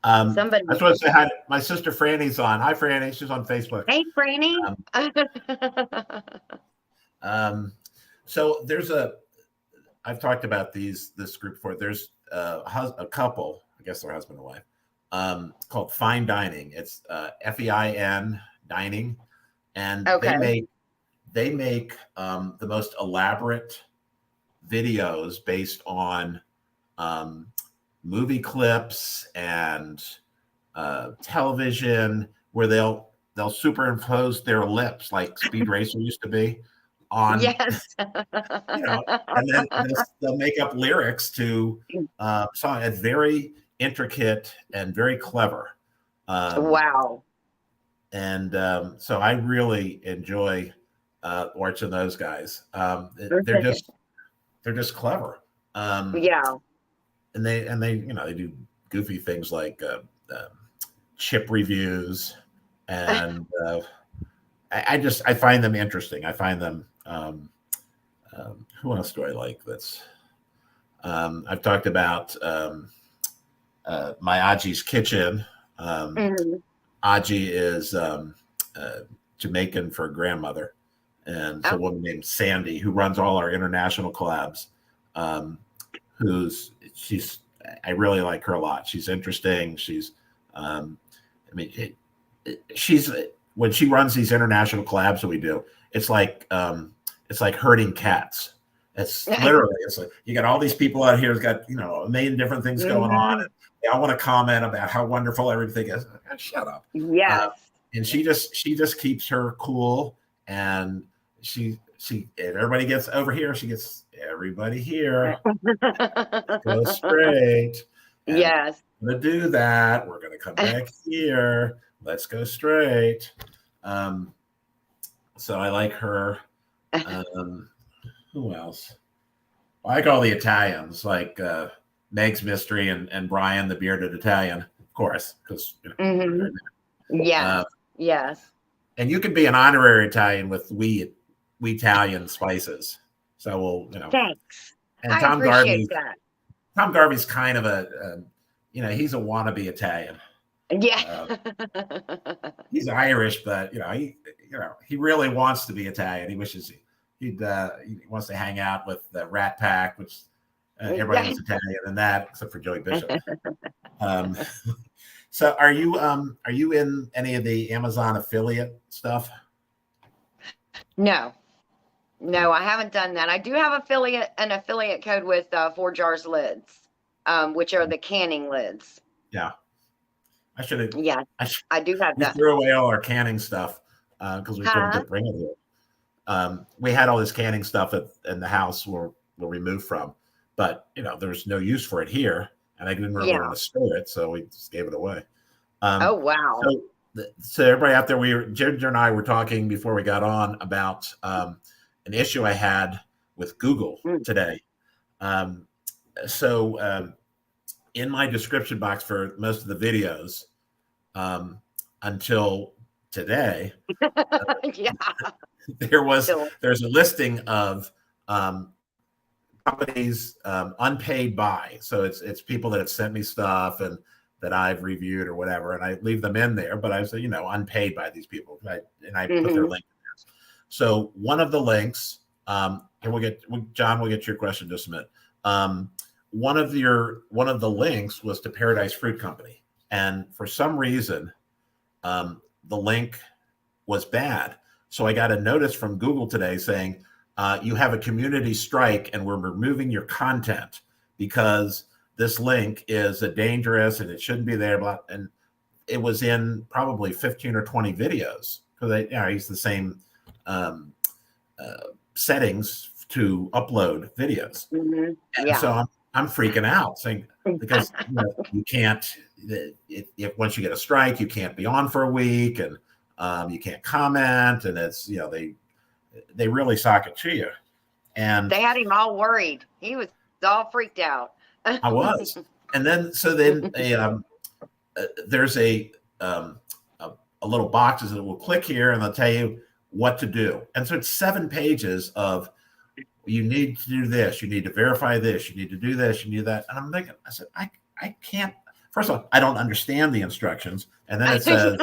I Somebody, just want to say hi. My sister Franny's on. Hi, Franny. She's on Facebook. hey, Franny. Um, um, so I've talked about this group before. There's a couple, I guess they're husband and wife, called Fine Dining. It's FEIN dining, and Okay. they make the most elaborate videos based on movie clips and television, where they'll superimpose their lips like Speed Racer used to be on, Yes. and then they'll make up lyrics to song. It's very intricate and very clever. Um, Wow. and so I really enjoy watching those guys. They're just clever. Um, Yeah. and they do goofy things like chip reviews, and I find them interesting. I find them. Who else do I like? I've talked about my Aji's Kitchen. Mhm. Aji is Jamaican for grandmother, and it's a Oh, woman named Sandy who runs all our international collabs. Um, she's I really like her a lot. She's interesting. Um, I mean, she's when she runs these international collabs that we do, it's like herding cats. It's like you got all these people out here who's got a million different things going on, mhm. and they all want to comment about how wonderful everything is. Shut up. Uh, Yes. and she just keeps her cool, and if everybody gets over here, she gets everybody here. Go straight, and Yes. we're gonna do that. We're gonna come back here. Let's go straight. Um, so I like her. Um, who else? I like all the Italians, like Meg's Mystery and Brian the Bearded Italian, of course, because Hmm. Yes. uh, Yes. and you can be an honorary Italian with we Italian spices. So Thanks. and I appreciate that. Tom Garvey's kind of he's a wannabe Italian. Yeah. Uh, he's Irish, but he really wants to be Italian. He wishes he wants to hang out with the Rat Pack, which everybody Yeah. was Italian in that except for Joey Bishop. Um, so are you in any of the Amazon affiliate stuff? No, no, I haven't done that. I do have an affiliate code with 4 Jars lids, which are the canning lids. Yeah, I should have. Yeah, I do have We that. threw away all our canning stuff because we couldn't Huh? bring it here. We had all this canning stuff in the house where we moved from, but there's no use for it here, and I didn't really Yeah. want to store it, so we just gave it away. Oh, Um, wow. so everybody out there, Ginger and I were talking before we got on about an issue I had with Google Mm. today. Um, so in my description box for most of the videos, until today, Yeah. there's a listing of companies unpaid by. So it's people that have sent me stuff and that I've reviewed or whatever, and I leave them in there. But I say unpaid by these people, right? And I put their link in there. So one of the links, and John, we'll get to your question in just a minute. One of the links was to Paradise Fruit Company, and for some reason, the link was bad. So I got a notice from Google today saying you have a community strike, and we're removing your content because this link is dangerous and it shouldn't be there. And it was in probably 15 or 20 videos because I use the same settings to upload videos. Mm-hmm. And Yeah. so I'm freaking out saying, because you can't, if once you get a strike, you can't be on for a week, and you can't comment, and it's they really sock it to you. And They had him all worried. He was all freaked out. I was, and then there's a little boxes that will click here, and they'll tell you what to do. And so it's 7 pages of you need to do this, you need to verify this, you need to do this, you need that. And I'm thinking, I said, I can't. First of all, I don't understand the instructions, and then it says,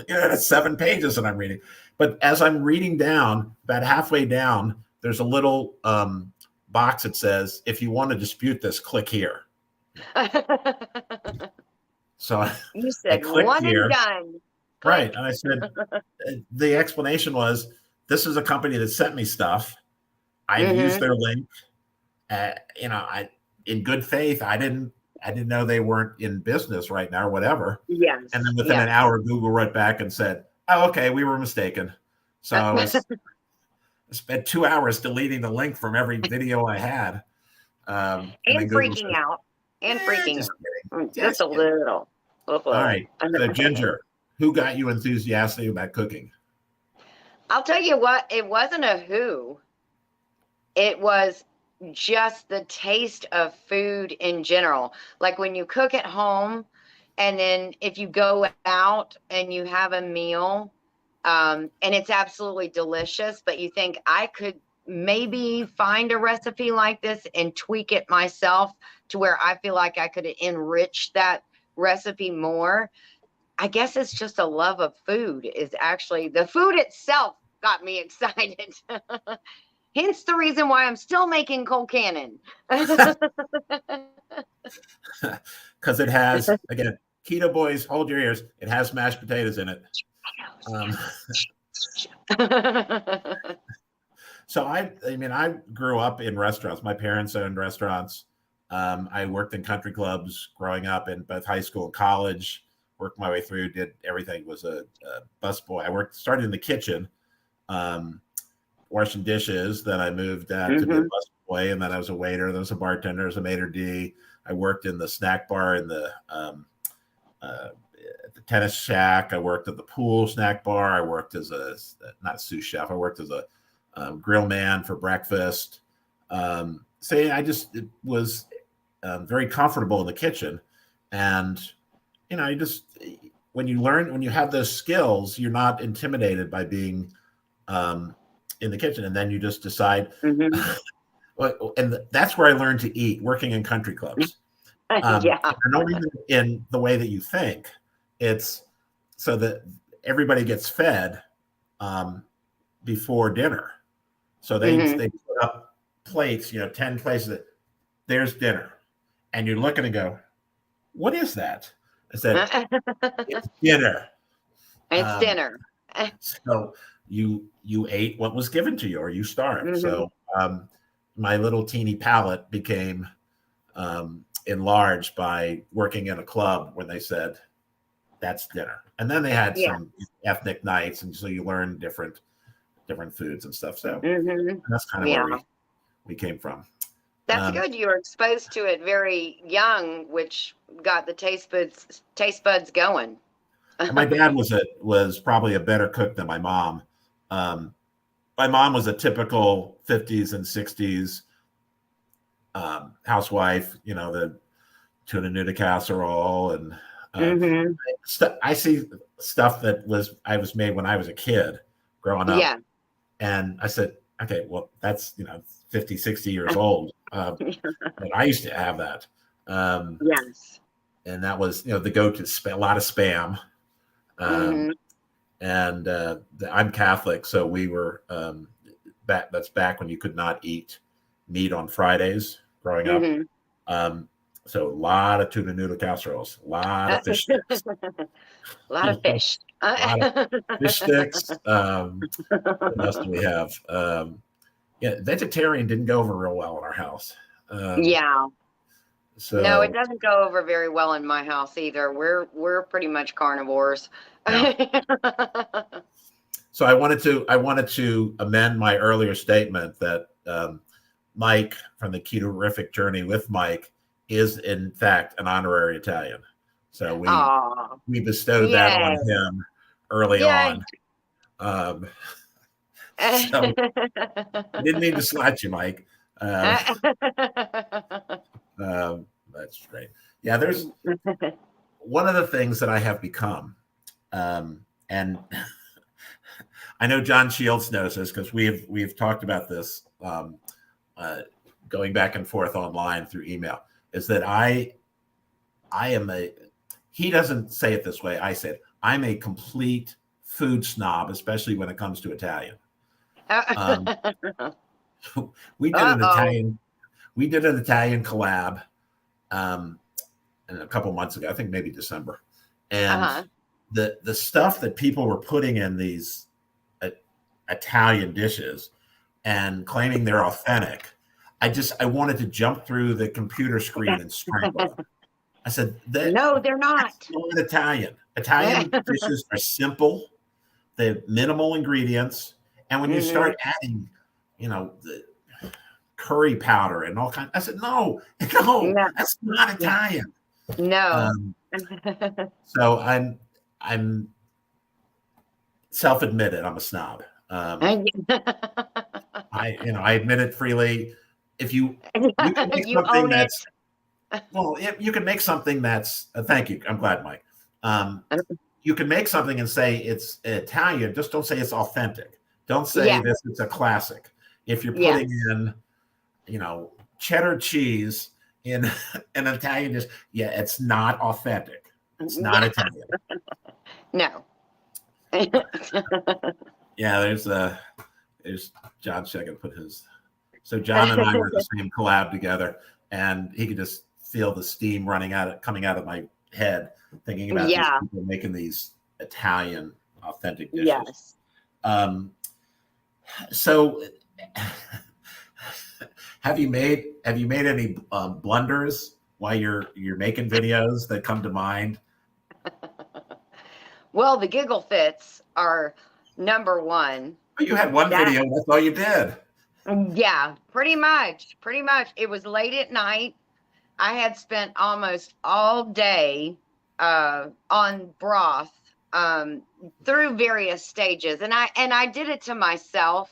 it's 7 pages that I'm reading. But as I'm reading down, about halfway down, there's a little box that says, if you want to dispute this, click here. So You said I clicked one here. and done. Right. And I said, the explanation was, this is a company that sent me stuff. I've used their link. In good faith, I didn't know they weren't in business right now or whatever. Yes. And then within an hour, Google wrote back and said, oh, okay, we were mistaken. So I spent 2 hours deleting the link from every video I had. And freaking out. And freaking out. Just a little. All right. So Ginger, who got you enthusiastic about cooking? I'll tell you what, it wasn't a who. It was just the taste of food in general. Like when you cook at home, and then if you go out and you have a meal, and it's absolutely delicious, but you think I could maybe find a recipe like this and tweak it myself to where I feel like I could enrich that recipe more. I guess it's just a love of food. Is actually the food itself got me excited. Hence the reason why I'm still making cold cannon. Because it has, again, Keto Boys, hold your ears. It has mashed potatoes in it. So I grew up in restaurants. My parents owned restaurants. I worked in country clubs growing up in both high school and college. Worked my way through, did everything. Was a busboy. I started in the kitchen, washing dishes. Then I moved to be a busboy, and then I was a waiter. Then I was a bartender. I was a maitre d'. I worked in the snack bar in the at the tennis shack. I worked at the pool snack bar. I worked as not a sous chef. I worked as a grill man for breakfast. So yeah, I just was very comfortable in the kitchen. And, you just, when you have those skills, you're not intimidated by being in the kitchen. And then you just decide, Mm-hmm. and that's where I learned to eat, working in country clubs. Yeah. And not even in the way that you think. It's so that everybody gets fed before dinner. So they put up plates, 10 places. There's dinner. And you look and go, what is that? I said, it's dinner. It's dinner. So you ate what was given to you, or you starved. Mm-hmm. So my little teeny palate became enlarged by working in a club when they said, that's dinner. And then they had some ethnic nights, and so you learn different foods and stuff. So that's kind of where we came from. That's good. You were exposed to it very young, which got the taste buds going. And my dad was probably a better cook than my mom. My mom was a typical 50s and 60s housewife, the tuna noodle casserole, and I see stuff that I was made when I was a kid growing up. Yeah. And I said, okay, well, that's 50, 60 years old. But I used to have that. Yes. And that was the go-to, a lot of spam. And I'm Catholic, so we were that's back when you could not eat meat on Fridays growing up. So a lot of tuna noodle casseroles, a lot of fish sticks. A lot of fish. A lot of fish sticks. What else do we have? Vegetarian didn't go over real well in our house. So no, it doesn't go over very well in my house either. We're pretty much carnivores. Yeah. So I wanted to amend my earlier statement that Mike from the Keto-rific Journey with Mike is in fact an honorary Italian. So we bestowed that on him early on. So I didn't mean to slight you, Mike. That's great. Yeah, there's one of the things that I have become, and I know John Shields knows this because we've talked about this going back and forth online through email, is that I am he doesn't say it this way, I said, I'm a complete food snob, especially when it comes to Italian. We did an Italian collab a couple months ago, I think maybe December. And the stuff that people were putting in these Italian dishes and claiming they're authentic, I wanted to jump through the computer screen and strangle them. I said, no, they're not. That's not Italian. Italian dishes are simple. They have minimal ingredients. And when you start adding, the curry powder and all kinds, I said, no, that's not Italian. No. So I'm self-admitted, I'm a snob. I admit it freely. If you can make something that's you can make something that's thank you. I'm glad, Mike. You can make something and say it's Italian. Just don't say it's authentic. Don't say this is a classic. If you're putting in, cheddar cheese in an Italian dish, it's not authentic. It's not Italian. No. There's John checking put his. So John and I were the same collab together, and he could just feel the steam coming out of my head, thinking about these people making these Italian authentic dishes. Yes. So have you made any blunders while you're making videos that come to mind? Well, the giggle fits are number one. You had one video, that's all you did. Yeah, pretty much. It was late at night. I had spent almost all day on broth through various stages, and I did it to myself.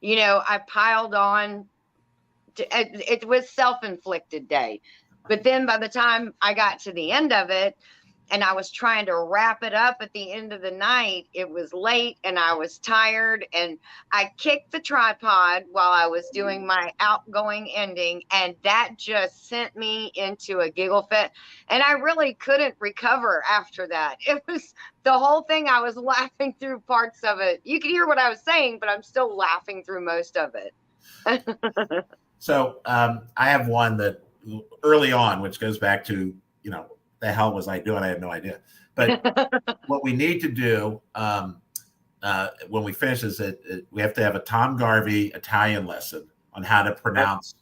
You know, I piled on. It was self-inflicted day, but then by the time I got to the end of it, and I was trying to wrap it up at the end of the night, it was late and I was tired, and I kicked the tripod while I was doing my outgoing ending, and that just sent me into a giggle fit, and I really couldn't recover after that. It was the whole thing. I was laughing through parts of it. You could hear what I was saying, but I'm still laughing through most of it. So I have one that early on, which goes back to, the hell was I doing? I had no idea. But what we need to do when we finish is that we have to have a Tom Garvey Italian lesson on how to pronounce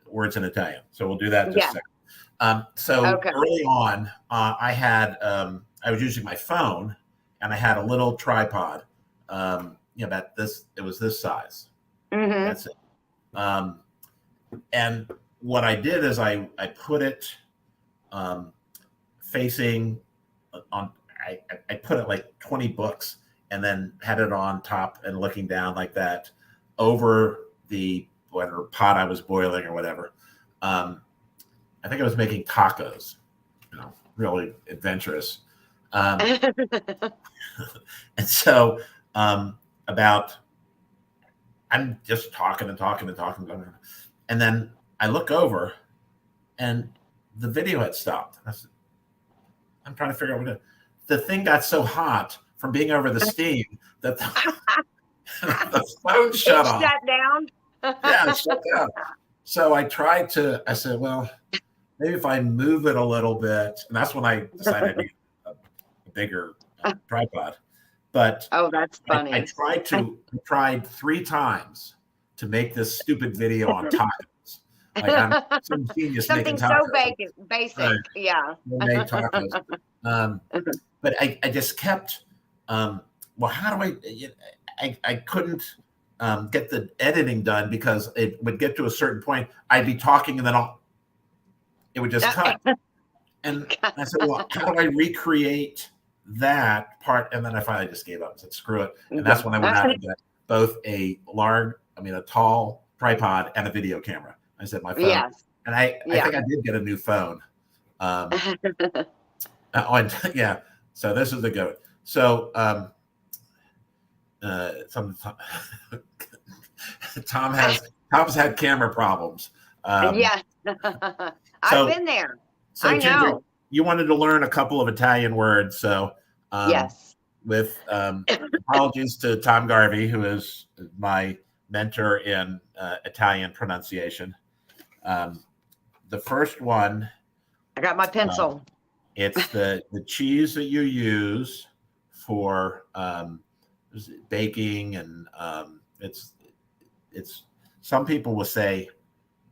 words in Italian. So we'll do that in just a second. Early on, I was using my phone, and I had a little tripod. About this, it was this size. Mm-hmm. That's it. And what I did is I put it facing on. I put it like 20 books, and then had it on top and looking down like that over the whatever pot I was boiling or whatever. I think I was making tacos. Really adventurous. And so I'm just talking, and then I look over, and the video had stopped. I'm trying to figure out the thing got so hot from being over the steam that the phone shut off. Shut down. Yeah, it shut down. So I said, well, maybe if I move it a little bit, and that's when I decided to get a bigger tripod. But that's funny. I tried 3 times to make this stupid video on tacos. Like I'm some genius something making tacos. So basic, yeah. Made tacos. But I just kept. Well, how do I couldn't get the editing done because it would get to a certain point. I'd be talking and then it would just cut. And I said, well, how do I recreate that part? And then I finally just gave up and said, screw it. And that's when I went out and got both a tall tripod and a video camera. I said, my phone. Yes. And I think I did get a new phone. Yeah. So this is the goat. So Tom's had camera problems. Yes. I've been there. So I Ginger, know. You wanted to learn a couple of Italian words. So yes. With apologies to Tom Garvey, who is my mentor in Italian pronunciation. The first one. I got my pencil. It's the cheese that you use for baking, and it's some people will say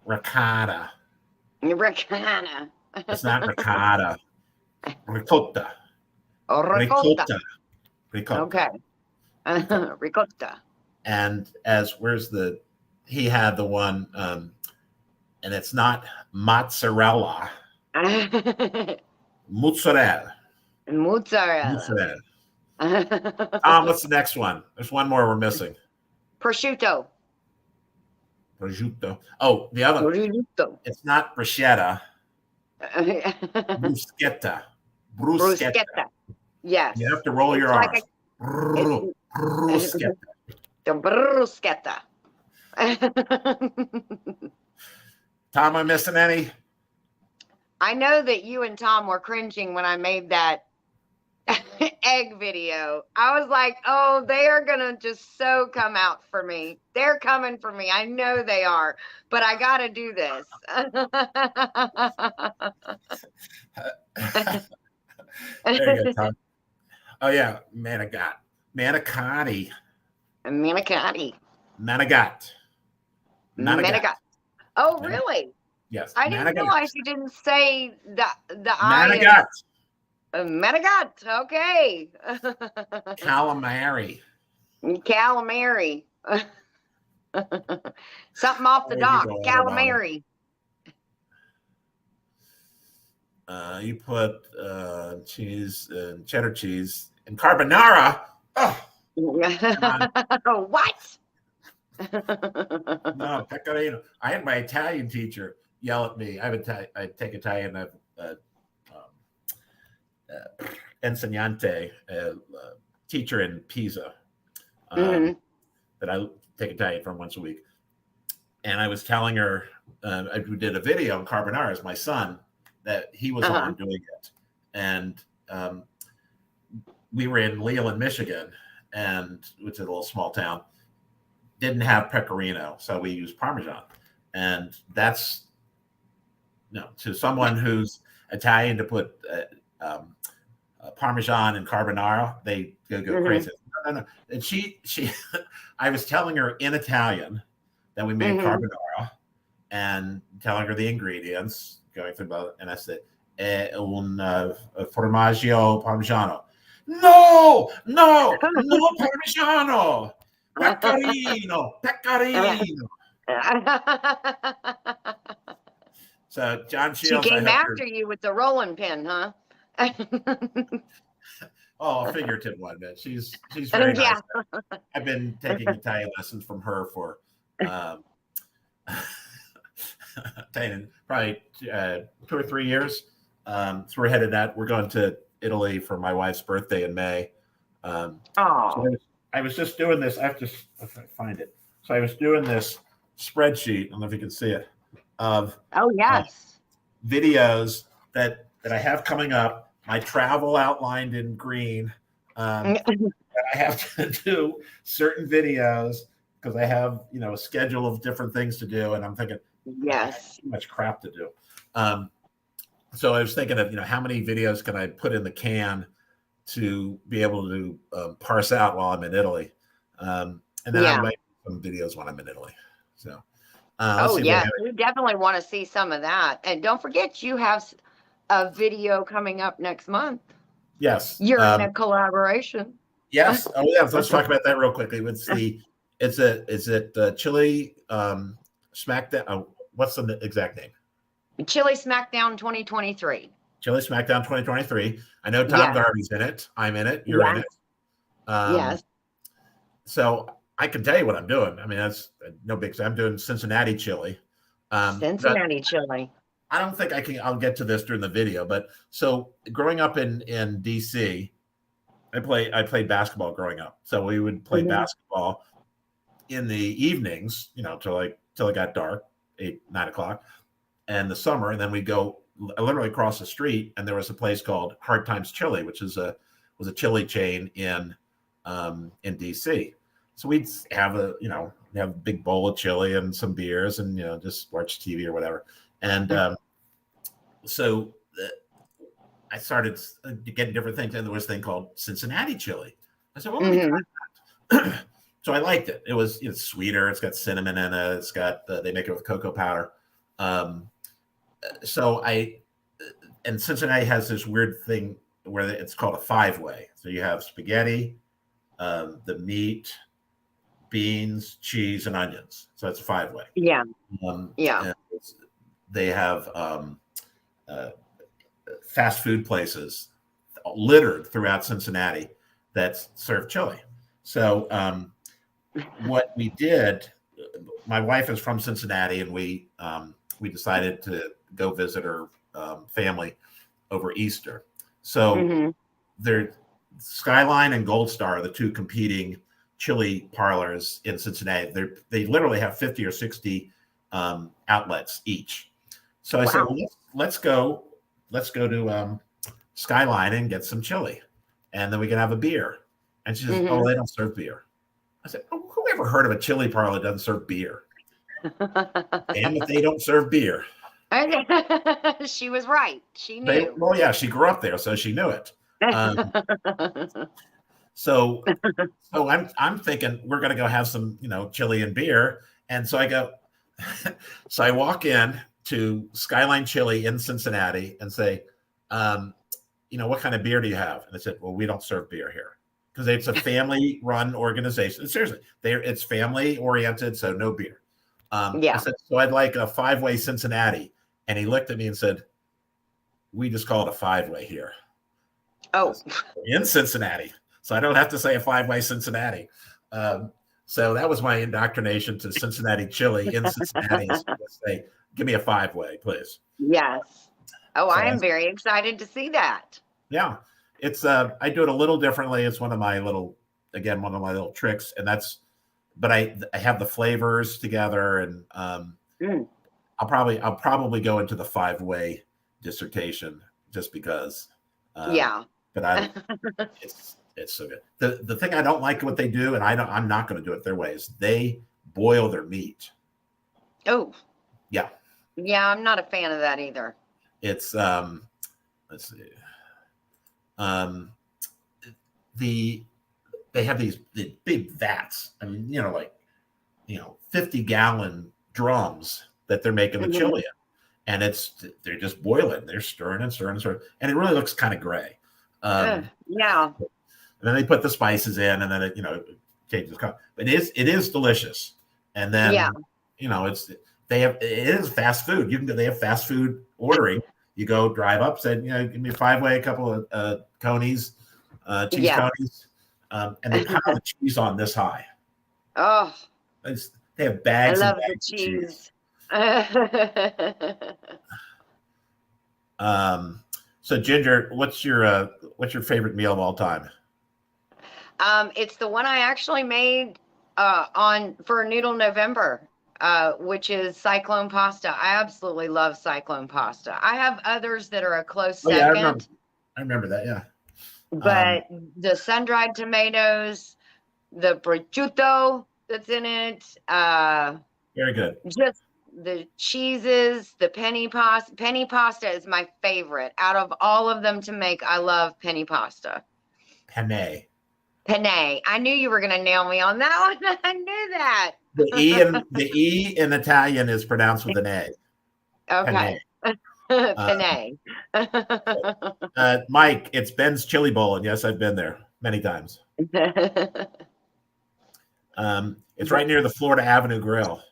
ricotta. Ricotta. It's not ricotta. Ricotta. Oh, ricotta. Ricotta. Okay. Ricotta. And he had the one, and it's not mozzarella. Mozzarella. Mozzarella. What's the next one? There's one more we're missing. Prosciutto. Oh, the other. Prosciutto. It's not bruschetta. Bruschetta. Yes. You have to roll your R's. Bruschetta. The bruschetta. Tom, am I missing any? I know that you and Tom were cringing when I made that egg video. I was like, oh, they are going to just so come out for me. They're coming for me. I know they are, but I got to do this. There you go, Tom. Oh, yeah. Manicotti. Oh, really? Yes. I didn't realize you didn't say the Manigat. Manigat. Okay. Calamari. Something off the dock. Calamari. You put cheese and cheddar cheese and carbonara. Oh, What? no, pecorino. I had my Italian teacher yell at me. I take Italian. Insegnante, teacher in Pisa, Hmm. that I take Italian from once a week. And I was telling her, I did a video on carbonara as my son, that he was Uh-huh. on doing it. And we were in Leland, Michigan, and which is a little small town, didn't have pecorino, so we used Parmesan. And that's, to someone who's Italian, to put Parmesan and carbonara, they go Hmm. crazy. No. And she, I was telling her in Italian that we made Hmm. carbonara, and telling her the ingredients, going through both, and I said, un formaggio parmigiano. No parmigiano, pecorino. So John She Shields, I came hope you're. after you with the rolling pin, huh? Oh, a figurative one, but she's very nice. Yeah. I've been taking Italian lessons from her for probably 2 or 3 years. So we're headed out. We're going to Italy for my wife's birthday in May. So Oh. I was just doing this. I have to find it. So I was doing this spreadsheet. I don't know if you can see it, of Oh, yes. videos that I have coming up. My travel outlined in green. I have to do certain videos because I have, a schedule of different things to do, and I'm thinking, I have Yes. too much crap to do. So I was thinking of, how many videos can I put in the can to be able to parse out while I'm in Italy, and then I Yeah. might do some videos when I'm in Italy. So let's Oh, see if we have yes. We definitely want to see some of that. And don't forget, you have a video coming up next month. Yes. You're in a collaboration. Yes. Oh, yeah. Let's talk about that real quickly. Is it Chili Smackdown? Oh, what's the exact name? Chili Smackdown 2023. Chili Smackdown 2023. I know Tom Yes. Garvey's in it. I'm in it. You're in Yes. it. Um, Yes. so I can tell you what I'm doing. I mean, that's no big. I'm doing Cincinnati chili. But Cincinnati chili. I don't think I'll get to this during the video. But so growing up in DC, I played basketball growing up. So we would play Mhm. basketball in the evenings, till it got dark, 8, 9 o'clock, and the summer, and then we go literally across the street, and there was a place called Hard Times Chili, which was a chili chain in DC. So we'd have a big bowl of chili and some beers, and just watch TV or whatever. And so I started getting different things, and there was a thing called Cincinnati chili. I said, well, let me try that. So I liked it. It's sweeter. It's got cinnamon in it. It's got they make it with cocoa powder. So and Cincinnati has this weird thing where it's called a 5-way. So you have spaghetti, the meat, beans, cheese, and onions. So it's a 5-way. Yeah. Yeah. And they have fast food places littered throughout Cincinnati that serve chili. So what we did, my wife is from Cincinnati, and we decided to go visit her family over Easter. So their Skyline and Gold Star are the two competing chili parlors in Cincinnati. They literally have 50 or 60 outlets each. So I said, well, let's go to Skyline and get some chili, and then we can have a beer. And she says, oh, they don't serve beer. I said, oh, who ever heard of a chili parlor that doesn't serve beer? Damn if they don't serve beer. She was right. She knew. Well, yeah, she grew up there, so she knew it. So I'm thinking we're going to go have some, chili and beer. And so I go, so I walk in to Skyline Chili in Cincinnati and say, what kind of beer do you have? And they said, well, we don't serve beer here because it's a family-run organization. Seriously, it's family-oriented, so no beer. Yeah. I said, so I'd like a 5-way Cincinnati. And he looked at me and said, we just call it a 5-way here. Oh, In Cincinnati. So I don't have to say a 5-way Cincinnati. So that was my indoctrination to Cincinnati chili in Cincinnati. Is to say, give me a 5-way, please. yes. Oh, So I am very excited to see that. yeah, it's I do it a little differently. It's one of my little tricks, and that's. But I have the flavors together, and I'll probably go into the 5-way dissertation just because. Yeah. But it's so good. The thing I don't like what they do, and I'm not going to do it their way, is they boil their meat. Oh. Yeah. Yeah, I'm not a fan of that either. It's let's see. They have these big vats. I mean, 50-gallon drums that they're making the chili in. And they're just boiling. They're stirring and stirring and stirring. And it really looks kind of gray. Yeah. And then they put the spices in, and then it changes color. But it is delicious. And then it is fast food. They have fast food ordering. You go drive up, said, give me a 5-way, a couple of conies, cheese conies, and they pile the cheese on this high. Oh, they have bags. I love and bags the cheese. So Ginger, what's your favorite meal of all time? It's the one I actually made for Noodle November, which is cyclone pasta. I absolutely love cyclone pasta. I have others that are a close second. I remember that, yeah. But the sun-dried tomatoes, the prosciutto that's in it, very good. Just the cheeses, the penny pasta. Penny pasta is my favorite. Out of all of them to make, I love penny pasta. Penne. I knew you were going to nail me on that one. I knew that. The E in Italian is pronounced with an A. Okay. Penne. Mike, it's Ben's Chili Bowl, and yes, I've been there many times. It's right near the Florida Avenue Grill,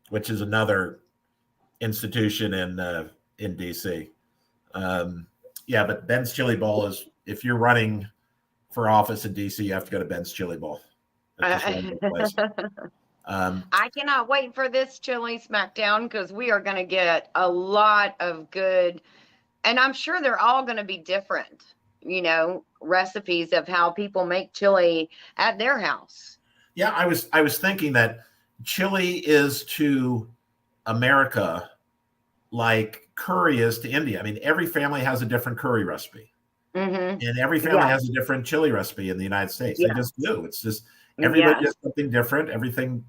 which is another institution in DC. But Ben's Chili Bowl is, if you're running for office in DC, you have to go to Ben's Chili Bowl. I cannot wait for this chili smackdown, because we are going to get a lot of good, and I'm sure they're all going to be different, recipes of how people make chili at their house. Yeah, I was thinking that chili is to America like curry is to India. I mean, every family has a different curry recipe. And every family has a different chili recipe in the United States. They just do. It's just everybody does something different. Everything,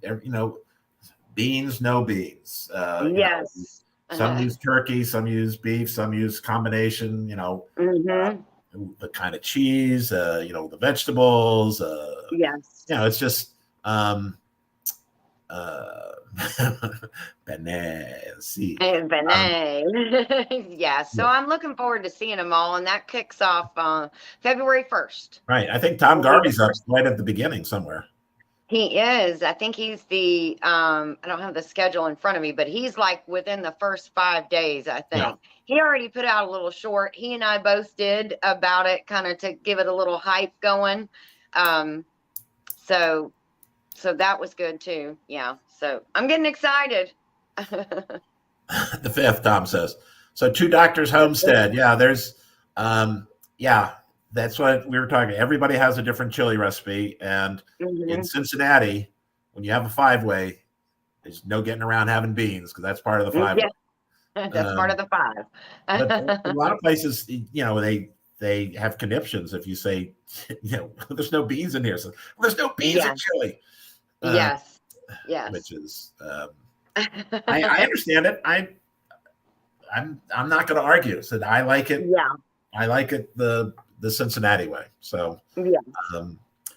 beans, no beans. Some use turkey, some use beef, some use combination, the kind of cheese, the vegetables. It's just So I'm looking forward to seeing them all, and that kicks off February 1st. Right. I think Tom Garvey's up right at the beginning somewhere. He is. I think he's the I don't have the schedule in front of me, but he's like within the first 5 days, I think. He already put out a little short. He and I both did about it, kind of to give it a little hype going. So that was good too. Yeah. So I'm getting excited. The 5th, Tom says. So 2 Doctors Homestead. Yeah, there's that's what we were talking. Everybody has a different chili recipe. And in Cincinnati, when you have a 5-way, there's no getting around having beans, because that's part of the 5-way. That's part of the 5. But a lot of places, they have conniptions if you say, there's no beans in here. So there's no beans in chili. Yes. Which is, I understand it. I'm not going to argue. So I like it. Yeah. I like it the Cincinnati way. So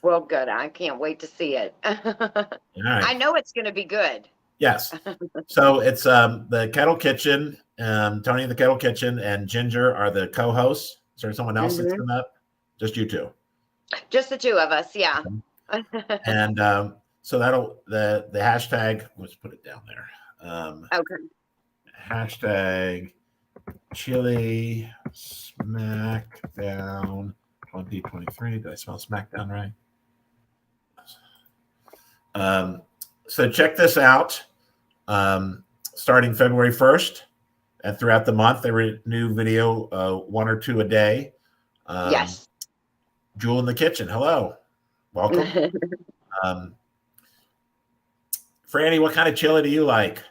well, good. I can't wait to see it. Right. I know it's going to be good. Yes. So it's the Kettle Kitchen. Tony the Kettle Kitchen and Ginger are the co-hosts. Is there someone else that's in that? Just you two? Just the 2 of us. Yeah. And so that'll the hashtag. Let's put it down there. Okay. Hashtag chili SmackDown 2023. Did I spell SmackDown right? So check this out. Starting February 1st and throughout the month, there were new video, 1 or 2 a day. Yes. Jewel in the kitchen. Hello. Welcome. Franny, what kind of chili do you like?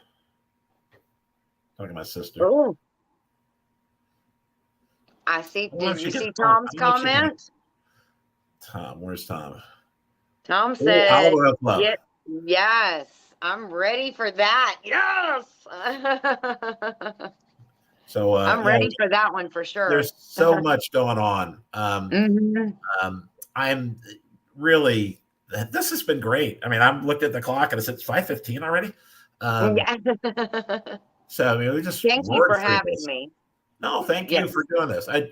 Talking to my sister. Oh, I see. Did you see Tom's comment? Tom, where's Tom? Tom said, "Get, yes, I'm ready for that. Yes." So I'm ready for that one for sure. There's so much going on. I'm really. This has been great. I mean, I'm looked at the clock and it's 5:15 already. So I mean, we just thank you for having me. No, thank you for doing this. I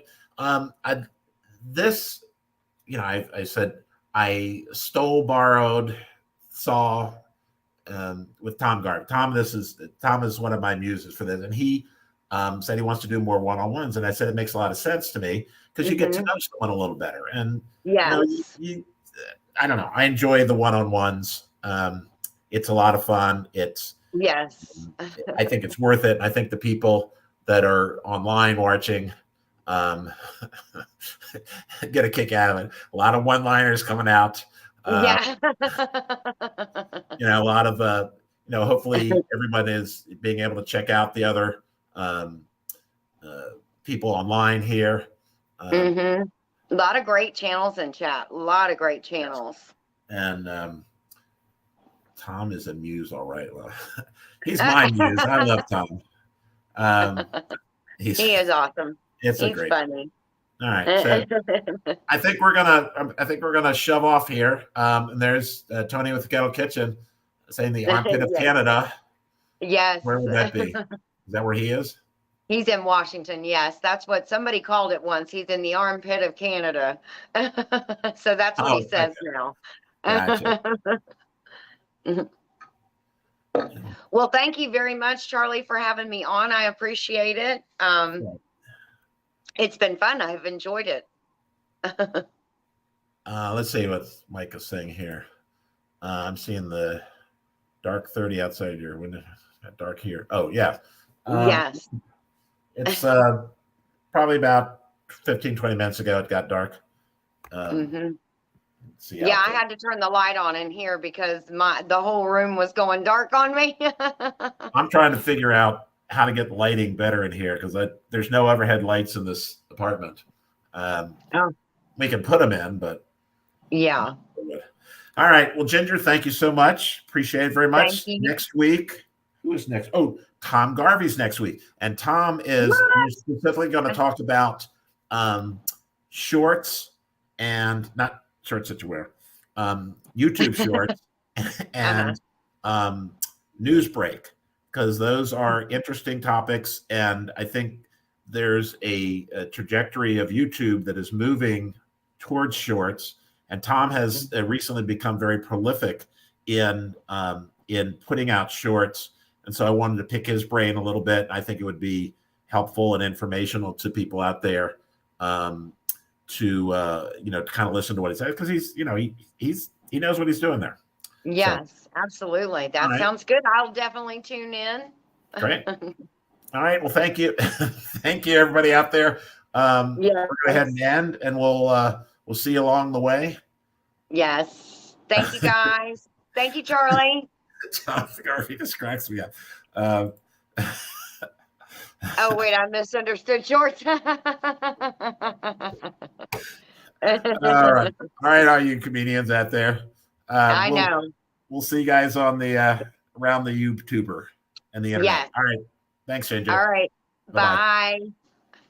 said I stole, borrowed, saw with Tom Garvey. Tom is one of my muses for this, and he said he wants to do more one-on-ones, and I said it makes a lot of sense to me because you get to know someone a little better. And I don't know. I enjoy the one-on-ones. It's a lot of fun. I think it's worth it. I think the people that are online watching get a kick out of it. A lot of one-liners coming out. A lot of hopefully everyone is being able to check out the other people online here. A lot of great channels in chat. A lot of great channels. And Tom is a muse, all right. Well, he's my muse. I love Tom. He is awesome. He's great. Funny. All right, so I think we're gonna shove off here. And there's Tony with the Kettle Kitchen saying the armpit of Canada. Yes. Where would that be? Is that where he is? He's in Washington. Yes, that's what somebody called it once. He's in the armpit of Canada. So that's what he says now. Gotcha. Well, thank you very much, Charlie, for having me on. I appreciate it. It's been fun. I've enjoyed it. Let's see what Mike is saying here. I'm seeing the dark 30 outside your window. Dark here. Oh, yeah. Yes. It's probably about 15, 20 minutes ago it got dark. I had to turn the light on in here because the whole room was going dark on me. I'm trying to figure out how to get lighting better in here because there's no overhead lights in this apartment. We can put them in, but yeah. All right. Well, Ginger, thank you so much. Appreciate it very much. Next week, who is next? Oh, Tom Garvey's next week, and Tom is specifically going to talk about shorts and not shorts that you wear, YouTube shorts and news break, because those are interesting topics. And I think there's a trajectory of YouTube that is moving towards shorts. And Tom has recently become very prolific in putting out shorts. And so I wanted to pick his brain a little bit. I think it would be helpful and informational to people out there to kind of listen to what he says, because he knows what he's doing there. Yes, absolutely. That sounds good. I'll definitely tune in. Great. All right. Well, thank you. Thank you, everybody out there. We're going to go ahead and end, and we'll see you along the way. Yes. Thank you, guys. Thank you, Charlie. Tom Garvey just cracks me up. Oh, wait, I misunderstood shorts. All right. All right, all you comedians out there. I know. We'll see you guys on the around the YouTuber and the internet. Yes. All right. Thanks, Ginger. All right. Bye.